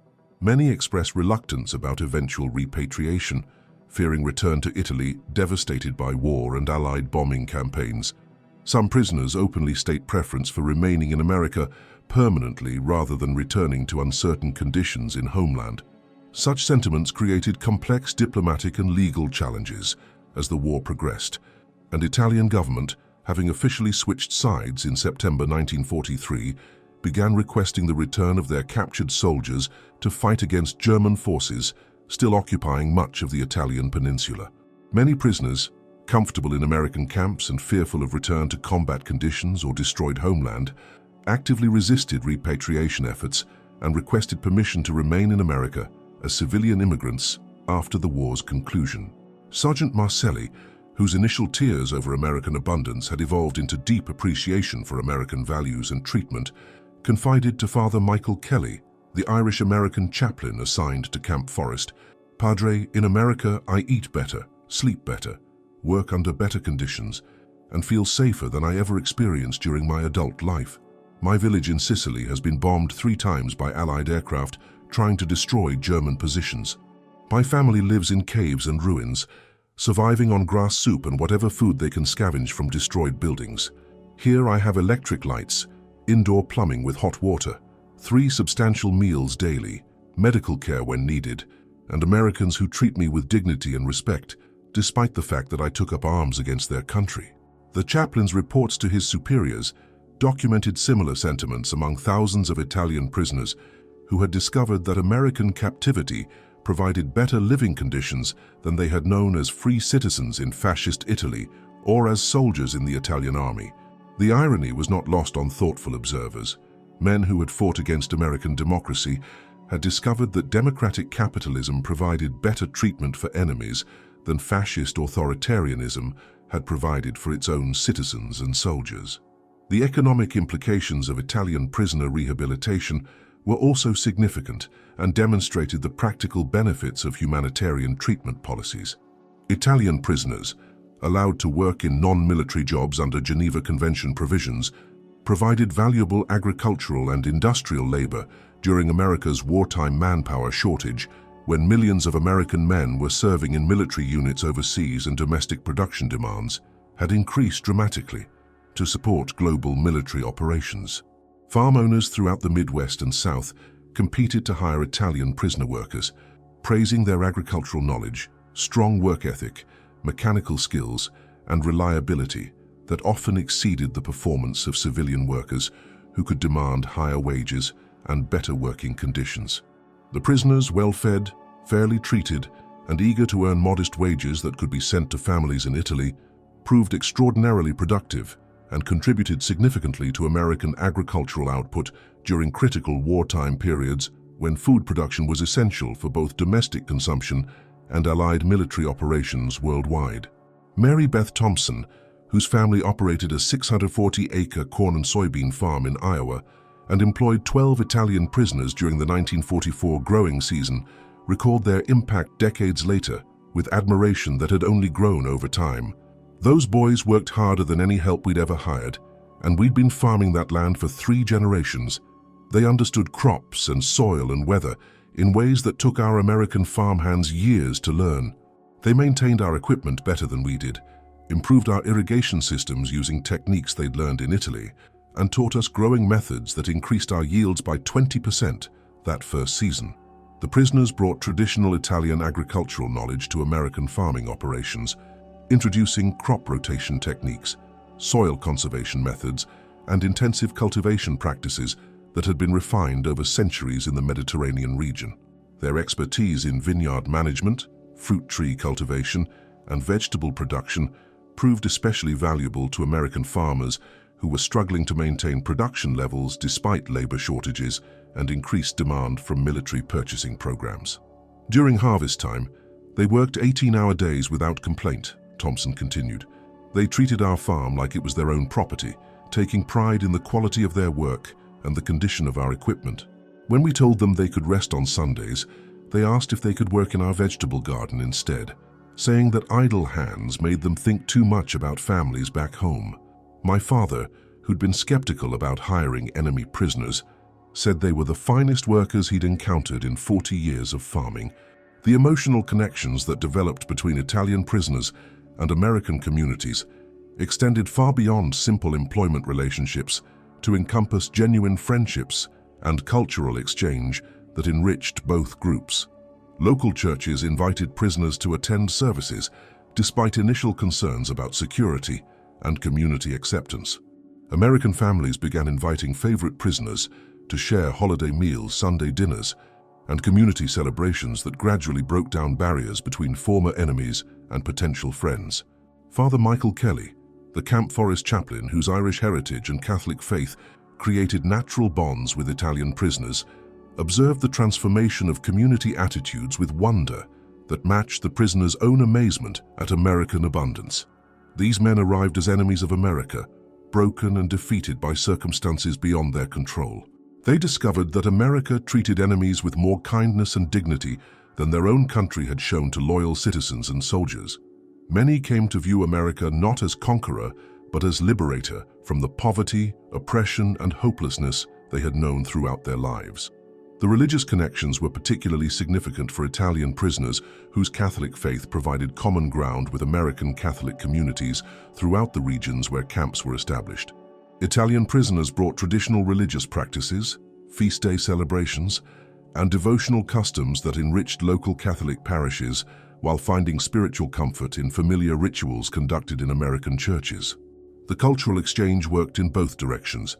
Many express reluctance about eventual repatriation, fearing return to Italy devastated by war and Allied bombing campaigns. Some prisoners openly state preference for remaining in America permanently rather than returning to uncertain conditions in homeland. Such sentiments created complex diplomatic and legal challenges as the war progressed, and Italian government, having officially switched sides in September 1943, began requesting the return of their captured soldiers to fight against German forces still occupying much of the Italian peninsula. Many prisoners, comfortable in American camps and fearful of return to combat conditions or destroyed homeland, actively resisted repatriation efforts and requested permission to remain in America as civilian immigrants after the war's conclusion. Sergeant Marcelli, whose initial tears over American abundance had evolved into deep appreciation for American values and treatment, confided to Father Michael Kelly, the Irish-American chaplain assigned to Camp Forest, "Padre, in America I eat better, sleep better, work under better conditions, and feel safer than I ever experienced during my adult life. My village in Sicily has been bombed 3 times by Allied aircraft trying to destroy German positions. My family lives in caves and ruins, surviving on grass soup and whatever food they can scavenge from destroyed buildings. Here I have electric lights, indoor plumbing with hot water, 3 substantial meals daily, medical care when needed, and Americans who treat me with dignity and respect, despite the fact that I took up arms against their country." The chaplain's reports to his superiors documented similar sentiments among thousands of Italian prisoners who had discovered that American captivity provided better living conditions than they had known as free citizens in fascist Italy or as soldiers in the Italian army. The irony was not lost on thoughtful observers. Men who had fought against American democracy had discovered that democratic capitalism provided better treatment for enemies than fascist authoritarianism had provided for its own citizens and soldiers. The economic implications of Italian prisoner rehabilitation were also significant and demonstrated the practical benefits of humanitarian treatment policies. Italian prisoners, allowed to work in non-military jobs under Geneva Convention provisions, provided valuable agricultural and industrial labor during America's wartime manpower shortage, when millions of American men were serving in military units overseas and domestic production demands had increased dramatically to support global military operations. Farm owners throughout the Midwest and South competed to hire Italian prisoner workers, praising their agricultural knowledge, strong work ethic, mechanical skills, and reliability that often exceeded the performance of civilian workers who could demand higher wages and better working conditions. The prisoners, well-fed, fairly treated, and eager to earn modest wages that could be sent to families in Italy, proved extraordinarily productive and contributed significantly to American agricultural output during critical wartime periods when food production was essential for both domestic consumption and Allied military operations worldwide. Mary Beth Thompson, whose family operated a 640-acre corn and soybean farm in Iowa and employed 12 Italian prisoners during the 1944 growing season, recalled their impact decades later with admiration that had only grown over time. "Those boys worked harder than any help we'd ever hired, and we'd been farming that land for 3 generations. They understood crops and soil and weather in ways that took our American farmhands years to learn. They maintained our equipment better than we did, improved our irrigation systems using techniques they'd learned in Italy, and taught us growing methods that increased our yields by 20% that first season." The prisoners brought traditional Italian agricultural knowledge to American farming operations, introducing crop rotation techniques, soil conservation methods, and intensive cultivation practices that had been refined over centuries in the Mediterranean region. Their expertise in vineyard management, fruit tree cultivation, and vegetable production proved especially valuable to American farmers who were struggling to maintain production levels despite labor shortages and increased demand from military purchasing programs. During harvest time, they worked 18-hour days without complaint, Thompson continued. They treated our farm like it was their own property, taking pride in the quality of their work and the condition of our equipment. When we told them they could rest on Sundays, they asked if they could work in our vegetable garden instead, saying that idle hands made them think too much about families back home. My father, who'd been skeptical about hiring enemy prisoners, said they were the finest workers he'd encountered in 40 years of farming. The emotional connections that developed between Italian prisoners and American communities extended far beyond simple employment relationships to encompass genuine friendships and cultural exchange that enriched both groups. Local churches invited prisoners to attend services despite initial concerns about security and community acceptance. American families began inviting favorite prisoners to share holiday meals, Sunday dinners, and community celebrations that gradually broke down barriers between former enemies and potential friends. Father Michael Kelly, the Camp Forest chaplain whose Irish heritage and Catholic faith created natural bonds with Italian prisoners, observed the transformation of community attitudes with wonder that matched the prisoners' own amazement at American abundance. These men arrived as enemies of America, broken and defeated by circumstances beyond their control. They discovered that America treated enemies with more kindness and dignity than their own country had shown to loyal citizens and soldiers. Many came to view America not as conqueror, but as liberator from the poverty, oppression, and hopelessness they had known throughout their lives. The religious connections were particularly significant for Italian prisoners whose Catholic faith provided common ground with American Catholic communities throughout the regions where camps were established. Italian prisoners brought traditional religious practices, feast day celebrations, and devotional customs that enriched local Catholic parishes while finding spiritual comfort in familiar rituals conducted in American churches. The cultural exchange worked in both directions,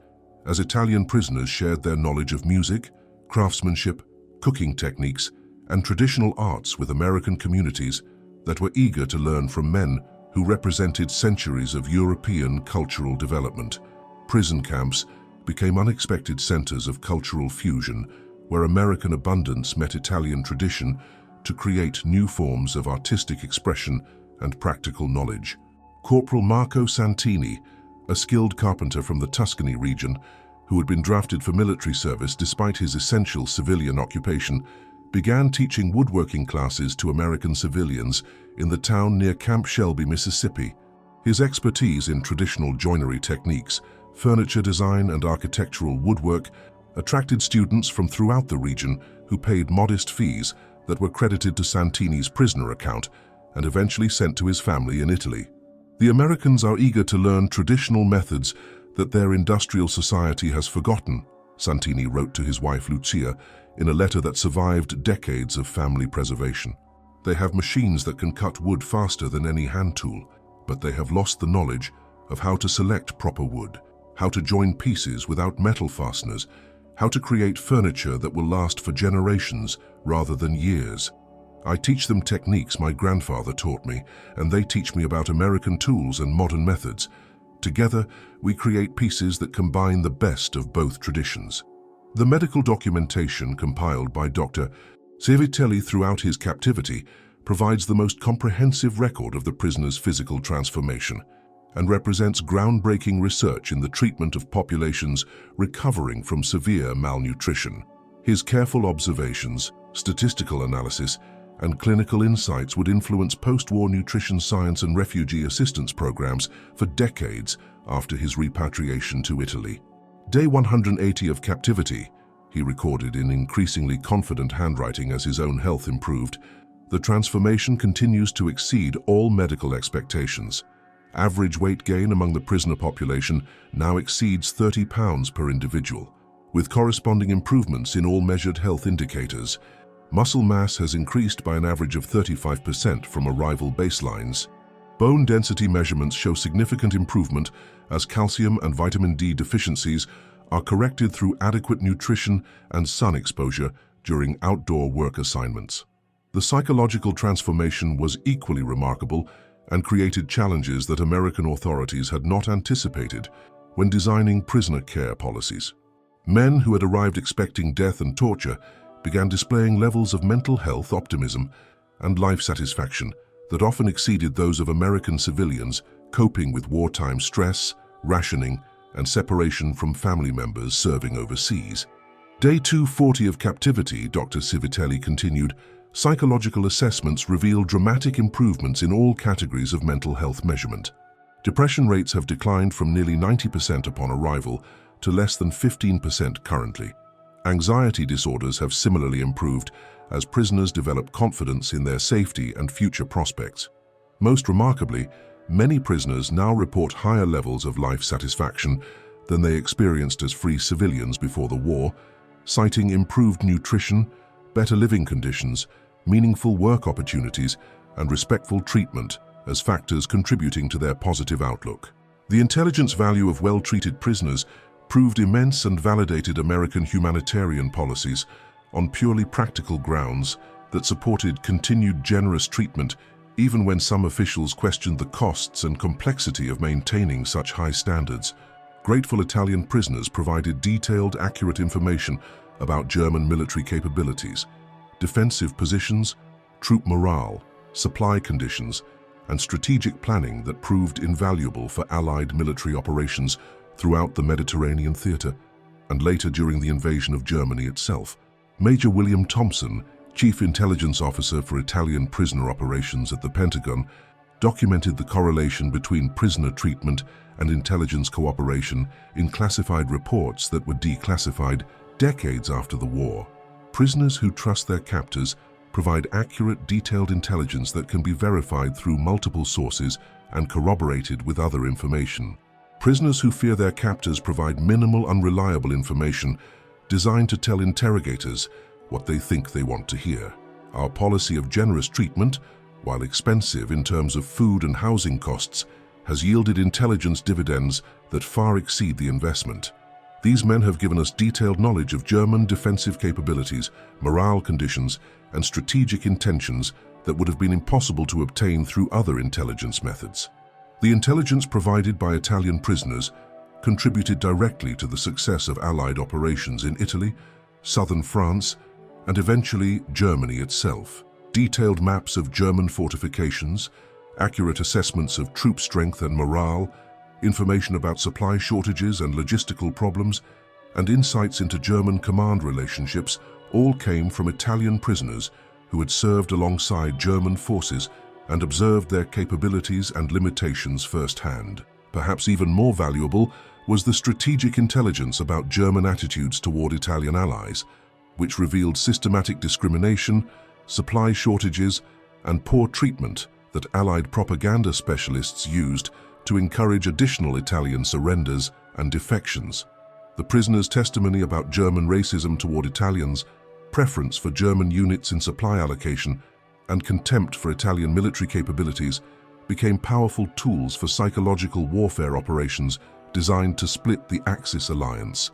as Italian prisoners shared their knowledge of music, craftsmanship, cooking techniques, and traditional arts with American communities that were eager to learn from men who represented centuries of European cultural development. Prison camps became unexpected centers of cultural fusion where American abundance met Italian tradition to create new forms of artistic expression and practical knowledge. Corporal Marco Santini, a skilled carpenter from the Tuscany region, who had been drafted for military service despite his essential civilian occupation, began teaching woodworking classes to American civilians in the town near Camp Shelby, Mississippi. His expertise in traditional joinery techniques, furniture design, and architectural woodwork attracted students from throughout the region who paid modest fees that were credited to Santini's prisoner account and eventually sent to his family in Italy. The Americans are eager to learn traditional methods that their industrial society has forgotten, Santini wrote to his wife Lucia in a letter that survived decades of family preservation. They have machines that can cut wood faster than any hand tool, but they have lost the knowledge of how to select proper wood, how to join pieces without metal fasteners, how to create furniture that will last for generations rather than years. I teach them techniques my grandfather taught me, and they teach me about American tools and modern methods. Together, we create pieces that combine the best of both traditions. The medical documentation compiled by Dr. Civitelli throughout his captivity provides the most comprehensive record of the prisoner's physical transformation and represents groundbreaking research in the treatment of populations recovering from severe malnutrition. His careful observations, statistical analysis, and clinical insights would influence post-war nutrition science and refugee assistance programs for decades after his repatriation to Italy. Day 180 of captivity, he recorded in increasingly confident handwriting as his own health improved, the transformation continues to exceed all medical expectations. Average weight gain among the prisoner population now exceeds 30 pounds per individual, with corresponding improvements in all measured health indicators. Muscle mass has increased by an average of 35% from arrival baselines. Bone density measurements show significant improvement as calcium and vitamin D deficiencies are corrected through adequate nutrition and sun exposure during outdoor work assignments. The psychological transformation was equally remarkable and created challenges that American authorities had not anticipated when designing prisoner care policies. Men who had arrived expecting death and torture began displaying levels of mental health optimism and life satisfaction that often exceeded those of American civilians coping with wartime stress, rationing, and separation from family members serving overseas. Day 240 of captivity, Dr. Civitelli continued, psychological assessments reveal dramatic improvements in all categories of mental health measurement. Depression rates have declined from nearly 90% upon arrival to less than 15% currently. Anxiety disorders have similarly improved as prisoners develop confidence in their safety and future prospects. Most remarkably, many prisoners now report higher levels of life satisfaction than they experienced as free civilians before the war, citing improved nutrition, better living conditions, meaningful work opportunities, and respectful treatment as factors contributing to their positive outlook. The intelligence value of well-treated prisoners proved immense and validated American humanitarian policies on purely practical grounds that supported continued generous treatment even when some officials questioned the costs and complexity of maintaining such high standards. Grateful Italian prisoners provided detailed, accurate information about German military capabilities, defensive positions, troop morale, supply conditions, and strategic planning that proved invaluable for Allied military operations throughout the Mediterranean theater, and later during the invasion of Germany itself. Major William Thompson, Chief Intelligence Officer for Italian prisoner operations at the Pentagon, documented the correlation between prisoner treatment and intelligence cooperation in classified reports that were declassified decades after the war. Prisoners who trust their captors provide accurate, detailed intelligence that can be verified through multiple sources and corroborated with other information. Prisoners who fear their captors provide minimal, unreliable information designed to tell interrogators what they think they want to hear. Our policy of generous treatment, while expensive in terms of food and housing costs, has yielded intelligence dividends that far exceed the investment. These men have given us detailed knowledge of German defensive capabilities, morale conditions, and strategic intentions that would have been impossible to obtain through other intelligence methods. The intelligence provided by Italian prisoners contributed directly to the success of Allied operations in Italy, southern France, and eventually Germany itself. Detailed maps of German fortifications, accurate assessments of troop strength and morale, information about supply shortages and logistical problems, and insights into German command relationships all came from Italian prisoners who had served alongside German forces and observed their capabilities and limitations firsthand. Perhaps even more valuable was the strategic intelligence about German attitudes toward Italian allies, which revealed systematic discrimination, supply shortages, and poor treatment that Allied propaganda specialists used to encourage additional Italian surrenders and defections. The prisoners' testimony about German racism toward Italians, preference for German units in supply allocation, and contempt for Italian military capabilities became powerful tools for psychological warfare operations designed to split the Axis alliance.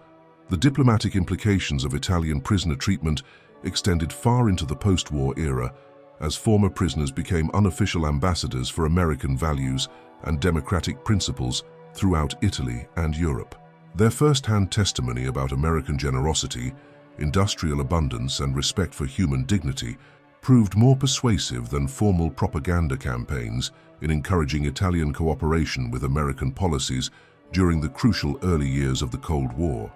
The diplomatic implications of Italian prisoner treatment extended far into the post-war era as former prisoners became unofficial ambassadors for American values and democratic principles throughout Italy and Europe. Their first-hand testimony about American generosity, industrial abundance, and respect for human dignity proved more persuasive than formal propaganda campaigns in encouraging Italian cooperation with American policies during the crucial early years of the Cold War.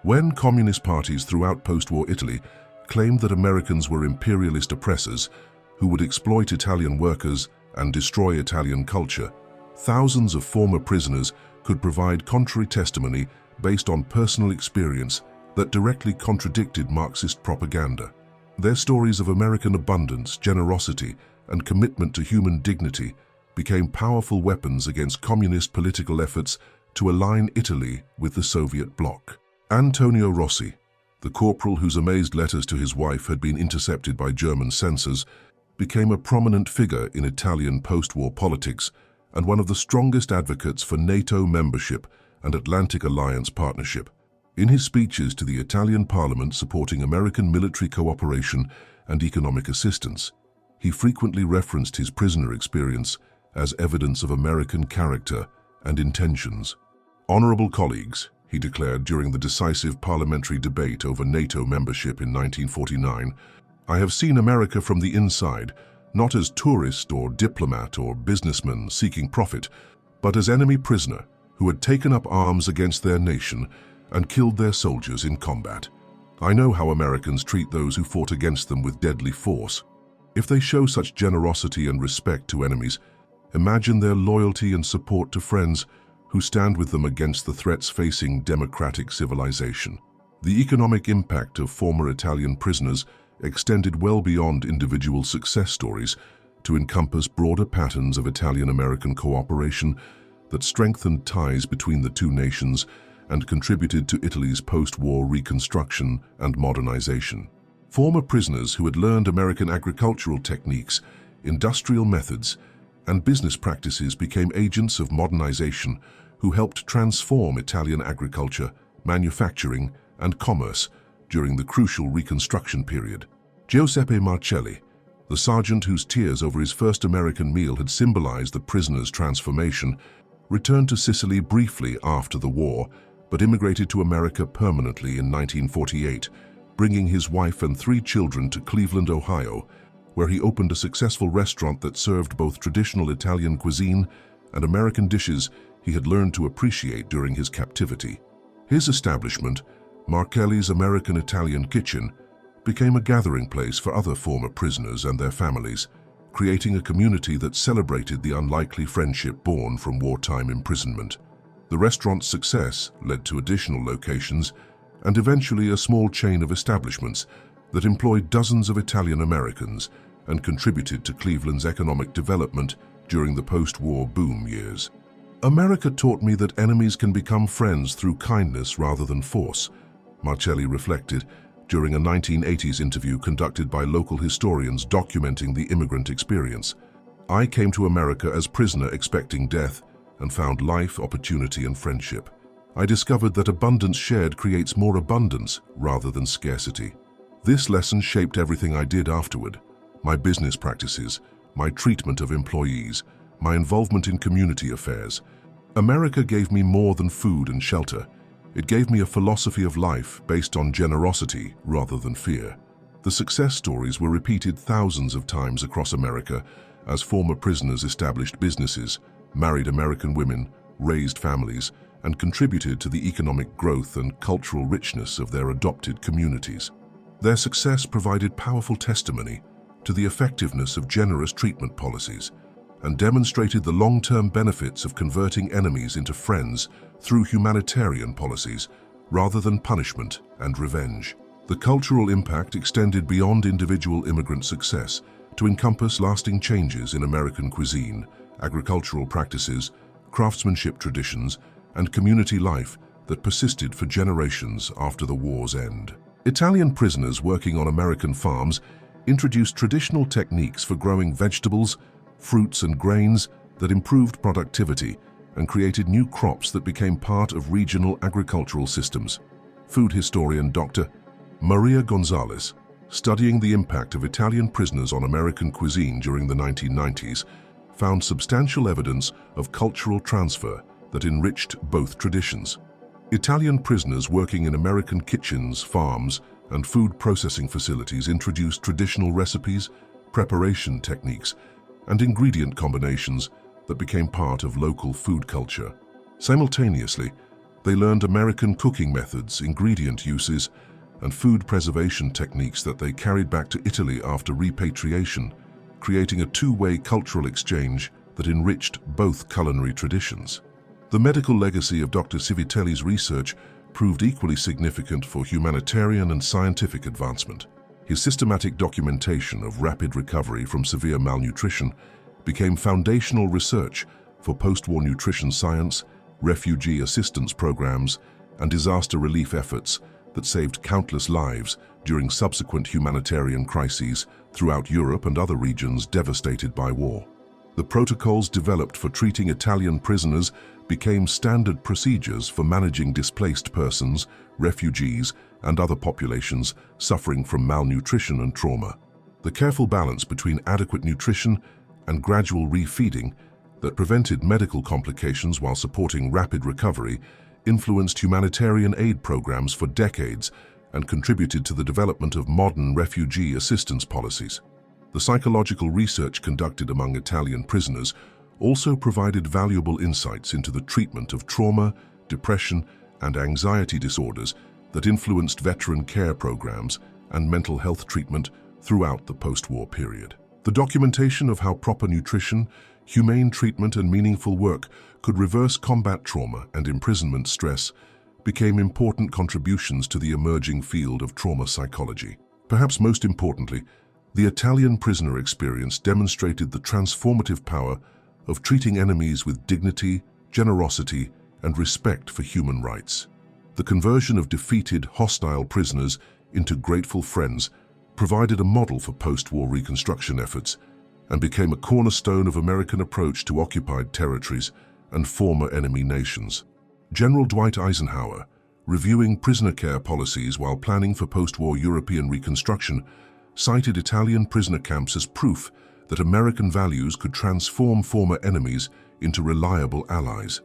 When communist parties throughout post-war Italy claimed that Americans were imperialist oppressors who would exploit Italian workers and destroy Italian culture, thousands of former prisoners could provide contrary testimony based on personal experience that directly contradicted Marxist propaganda. Their stories of American abundance, generosity, and commitment to human dignity became powerful weapons against communist political efforts to align Italy with the Soviet bloc. Antonio Rossi, The corporal, whose amazed letters to his wife had been intercepted by German censors, became a prominent figure in Italian post-war politics and one of the strongest advocates for NATO membership and Atlantic Alliance partnership. In his speeches to the Italian Parliament supporting American military cooperation and economic assistance, he frequently referenced his prisoner experience as evidence of American character and intentions. "Honorable colleagues," he declared during the decisive parliamentary debate over NATO membership in 1949, "I have seen America from the inside, not as tourist or diplomat or businessman seeking profit, but as enemy prisoner who had taken up arms against their nation and killed their soldiers in combat. I know how Americans treat those who fought against them with deadly force. If they show such generosity and respect to enemies, imagine their loyalty and support to friends who stand with them against the threats facing democratic civilization." The economic impact of former Italian prisoners extended well beyond individual success stories to encompass broader patterns of Italian-American cooperation that strengthened ties between the two nations and contributed to Italy's post-war reconstruction and modernization. Former prisoners who had learned American agricultural techniques, industrial methods, and business practices became agents of modernization who helped transform Italian agriculture, manufacturing, and commerce during the crucial Reconstruction period. Giuseppe Marcelli, the sergeant whose tears over his first American meal had symbolized the prisoner's transformation, returned to Sicily briefly after the war, but immigrated to America permanently in 1948, bringing his wife and 3 children to Cleveland, Ohio, where he opened a successful restaurant that served both traditional Italian cuisine and American dishes he had learned to appreciate during his captivity. His establishment, Marcelli's American-Italian Kitchen, became a gathering place for other former prisoners and their families, creating a community that celebrated the unlikely friendship born from wartime imprisonment. The restaurant's success led to additional locations and eventually a small chain of establishments that employed dozens of Italian Americans and contributed to Cleveland's economic development during the post-war boom years. "America taught me that enemies can become friends through kindness rather than force," Marcelli reflected during a 1980s interview conducted by local historians documenting the immigrant experience. "I came to America as prisoner expecting death and found life, opportunity, and friendship. I discovered that abundance shared creates more abundance rather than scarcity. This lesson shaped everything I did afterward: my business practices, my treatment of employees, my involvement in community affairs. America gave me more than food and shelter. It gave me a philosophy of life based on generosity rather than fear." The success stories were repeated thousands of times across America as former prisoners established businesses, married American women, raised families, and contributed to the economic growth and cultural richness of their adopted communities. Their success provided powerful testimony to the effectiveness of generous treatment policies and demonstrated the long-term benefits of converting enemies into friends through humanitarian policies rather than punishment and revenge. The cultural impact extended beyond individual immigrant success to encompass lasting changes in American cuisine, agricultural practices, craftsmanship traditions, and community life that persisted for generations after the war's end. Italian prisoners working on American farms introduced traditional techniques for growing vegetables, fruits, and grains that improved productivity and created new crops that became part of regional agricultural systems. Food historian Dr. Maria Gonzalez, studying the impact of Italian prisoners on American cuisine during the 1990s, found substantial evidence of cultural transfer that enriched both traditions. Italian prisoners working in American kitchens, farms, and food processing facilities introduced traditional recipes, preparation techniques, and ingredient combinations that became part of local food culture. Simultaneously, they learned American cooking methods, ingredient uses, and food preservation techniques that they carried back to Italy after repatriation, creating a two-way cultural exchange that enriched both culinary traditions. The medical legacy of Dr. Civitelli's research proved equally significant for humanitarian and scientific advancement. His systematic documentation of rapid recovery from severe malnutrition became foundational research for post-war nutrition science, refugee assistance programs, and disaster relief efforts that saved countless lives during subsequent humanitarian crises throughout Europe and other regions devastated by war. The protocols developed for treating Italian prisoners became standard procedures for managing displaced persons, refugees, and other populations suffering from malnutrition and trauma. The careful balance between adequate nutrition and gradual refeeding that prevented medical complications while supporting rapid recovery influenced humanitarian aid programs for decades and contributed to the development of modern refugee assistance policies. The psychological research conducted among Italian prisoners also provided valuable insights into the treatment of trauma, depression, and anxiety disorders that influenced veteran care programs and mental health treatment throughout the post-war period. The documentation of how proper nutrition, humane treatment, and meaningful work could reverse combat trauma and imprisonment stress became important contributions to the emerging field of trauma psychology. Perhaps most importantly, the Italian prisoner experience demonstrated the transformative power of treating enemies with dignity, generosity, and respect for human rights. The conversion of defeated, hostile prisoners into grateful friends provided a model for post-war reconstruction efforts and became a cornerstone of American approach to occupied territories and former enemy nations. General Dwight Eisenhower, reviewing prisoner care policies while planning for post-war European reconstruction, cited Italian prisoner camps as proof that American values could transform former enemies into reliable allies.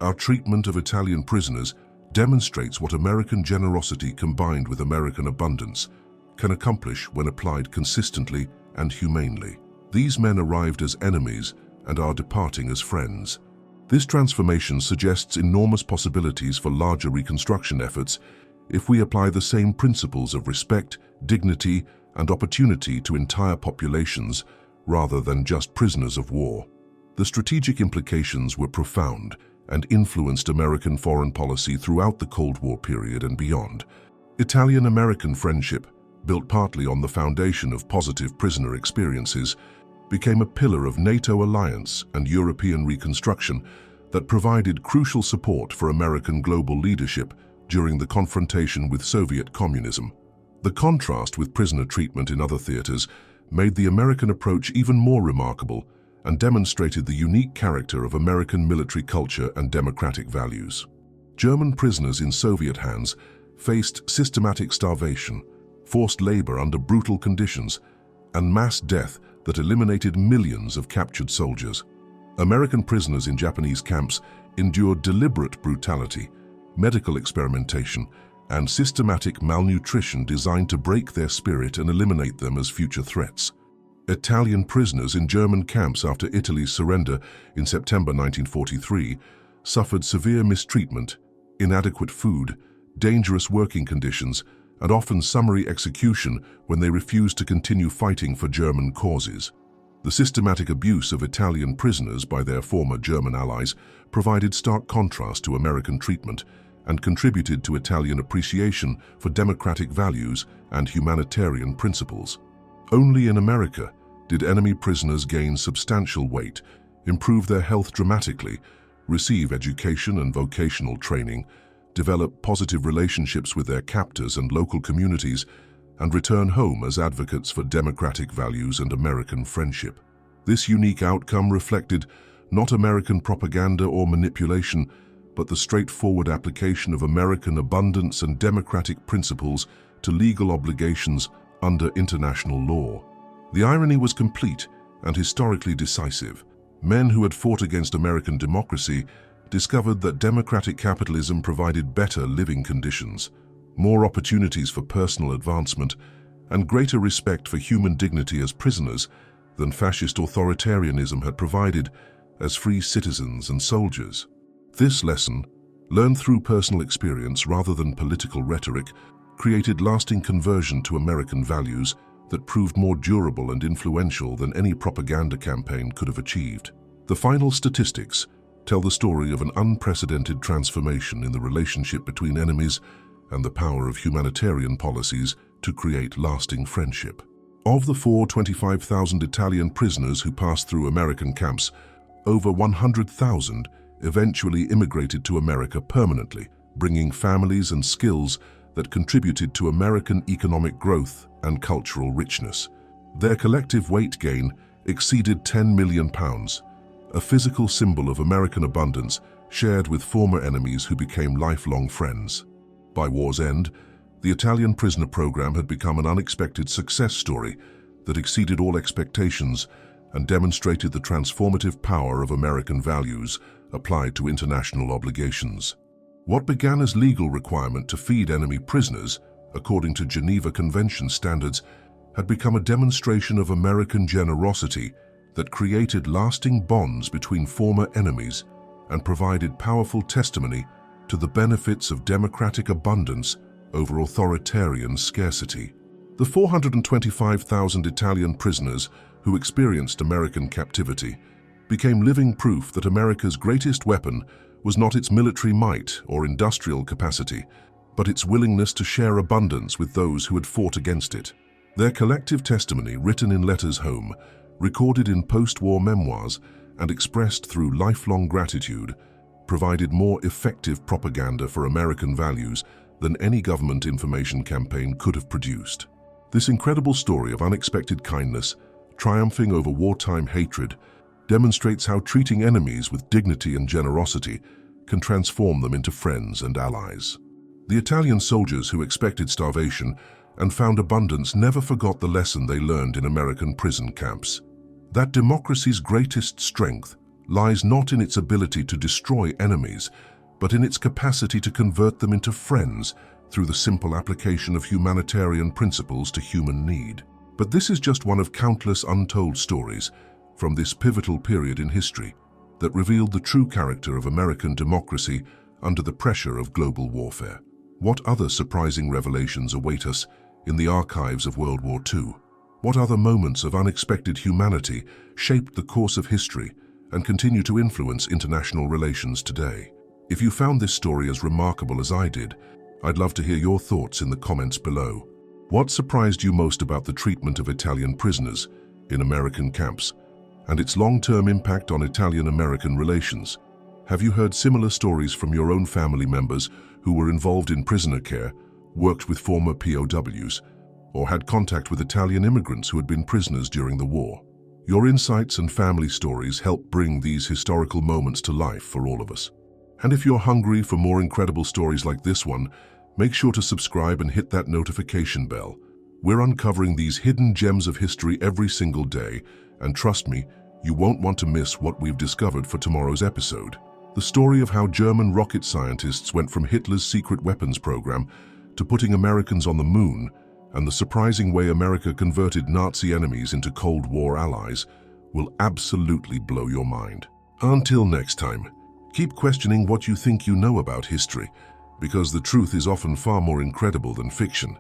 Our treatment of Italian prisoners demonstrates what American generosity combined with American abundance can accomplish when applied consistently and humanely. These men arrived as enemies and are departing as friends. This transformation suggests enormous possibilities for larger reconstruction efforts if we apply the same principles of respect, dignity, and opportunity to entire populations rather than just prisoners of war. The strategic implications were profound and influenced American foreign policy throughout the Cold War period and beyond. Italian-American friendship, built partly on the foundation of positive prisoner experiences, became a pillar of NATO alliance and European reconstruction that provided crucial support for American global leadership during the confrontation with Soviet communism. The contrast with prisoner treatment in other theaters made the American approach even more remarkable and demonstrated the unique character of American military culture and democratic values. German prisoners in Soviet hands faced systematic starvation, forced labor under brutal conditions, and mass death that eliminated millions of captured soldiers. American prisoners in Japanese camps endured deliberate brutality, medical experimentation, and systematic malnutrition designed to break their spirit and eliminate them as future threats. Italian prisoners in German camps after Italy's surrender in September 1943 suffered severe mistreatment, inadequate food, dangerous working conditions, and often summary execution when they refused to continue fighting for German causes. The systematic abuse of Italian prisoners by their former German allies provided stark contrast to American treatment and contributed to Italian appreciation for democratic values and humanitarian principles. Only in America did enemy prisoners gain substantial weight, improve their health dramatically, receive education and vocational training, develop positive relationships with their captors and local communities, and return home as advocates for democratic values and American friendship. This unique outcome reflected not American propaganda or manipulation, but the straightforward application of American abundance and democratic principles to legal obligations under international law. The irony was complete and historically decisive. Men who had fought against American democracy discovered that democratic capitalism provided better living conditions, more opportunities for personal advancement, and greater respect for human dignity as prisoners than fascist authoritarianism had provided as free citizens and soldiers. This lesson, learned through personal experience rather than political rhetoric, created lasting conversion to American values that proved more durable and influential than any propaganda campaign could have achieved. The final statistics tell the story of an unprecedented transformation in the relationship between enemies and the power of humanitarian policies to create lasting friendship. Of the 425,000 Italian prisoners who passed through American camps, over 100,000 eventually immigrated to America permanently, bringing families and skills that contributed to American economic growth and cultural richness. Their collective weight gain exceeded £10 million, a physical symbol of American abundance shared with former enemies who became lifelong friends. By war's end, the Italian prisoner program had become an unexpected success story that exceeded all expectations and demonstrated the transformative power of American values applied to international obligations. What began as legal requirement to feed enemy prisoners, according to Geneva Convention standards, had become a demonstration of American generosity that created lasting bonds between former enemies and provided powerful testimony to the benefits of democratic abundance over authoritarian scarcity. The 425,000 Italian prisoners who experienced American captivity became living proof that America's greatest weapon was not its military might or industrial capacity, but its willingness to share abundance with those who had fought against it. Their collective testimony, written in letters home, recorded in post-war memoirs, and expressed through lifelong gratitude, provided more effective propaganda for American values than any government information campaign could have produced. This incredible story of unexpected kindness, triumphing over wartime hatred, demonstrates how treating enemies with dignity and generosity can transform them into friends and allies. The Italian soldiers who expected starvation and found abundance never forgot the lesson they learned in American prison camps. That democracy's greatest strength lies not in its ability to destroy enemies, but in its capacity to convert them into friends through the simple application of humanitarian principles to human need. But this is just one of countless untold stories from this pivotal period in history that revealed the true character of American democracy under the pressure of global warfare. What other surprising revelations await us in the archives of World War II? What other moments of unexpected humanity shaped the course of history and continue to influence international relations today? If you found this story as remarkable as I did, I'd love to hear your thoughts in the comments below. What surprised you most about the treatment of Italian prisoners in American camps and its long-term impact on Italian-American relations? Have you heard similar stories from your own family members who were involved in prisoner care, worked with former POWs, or had contact with Italian immigrants who had been prisoners during the war? Your insights and family stories help bring these historical moments to life for all of us. And if you're hungry for more incredible stories like this one, make sure to subscribe and hit that notification bell. We're uncovering these hidden gems of history every single day, and trust me, you won't want to miss what we've discovered for tomorrow's episode. The story of how German rocket scientists went from Hitler's secret weapons program to putting Americans on the moon, and the surprising way America converted Nazi enemies into Cold War allies, will absolutely blow your mind. Until next time, keep questioning what you think you know about history, because the truth is often far more incredible than fiction.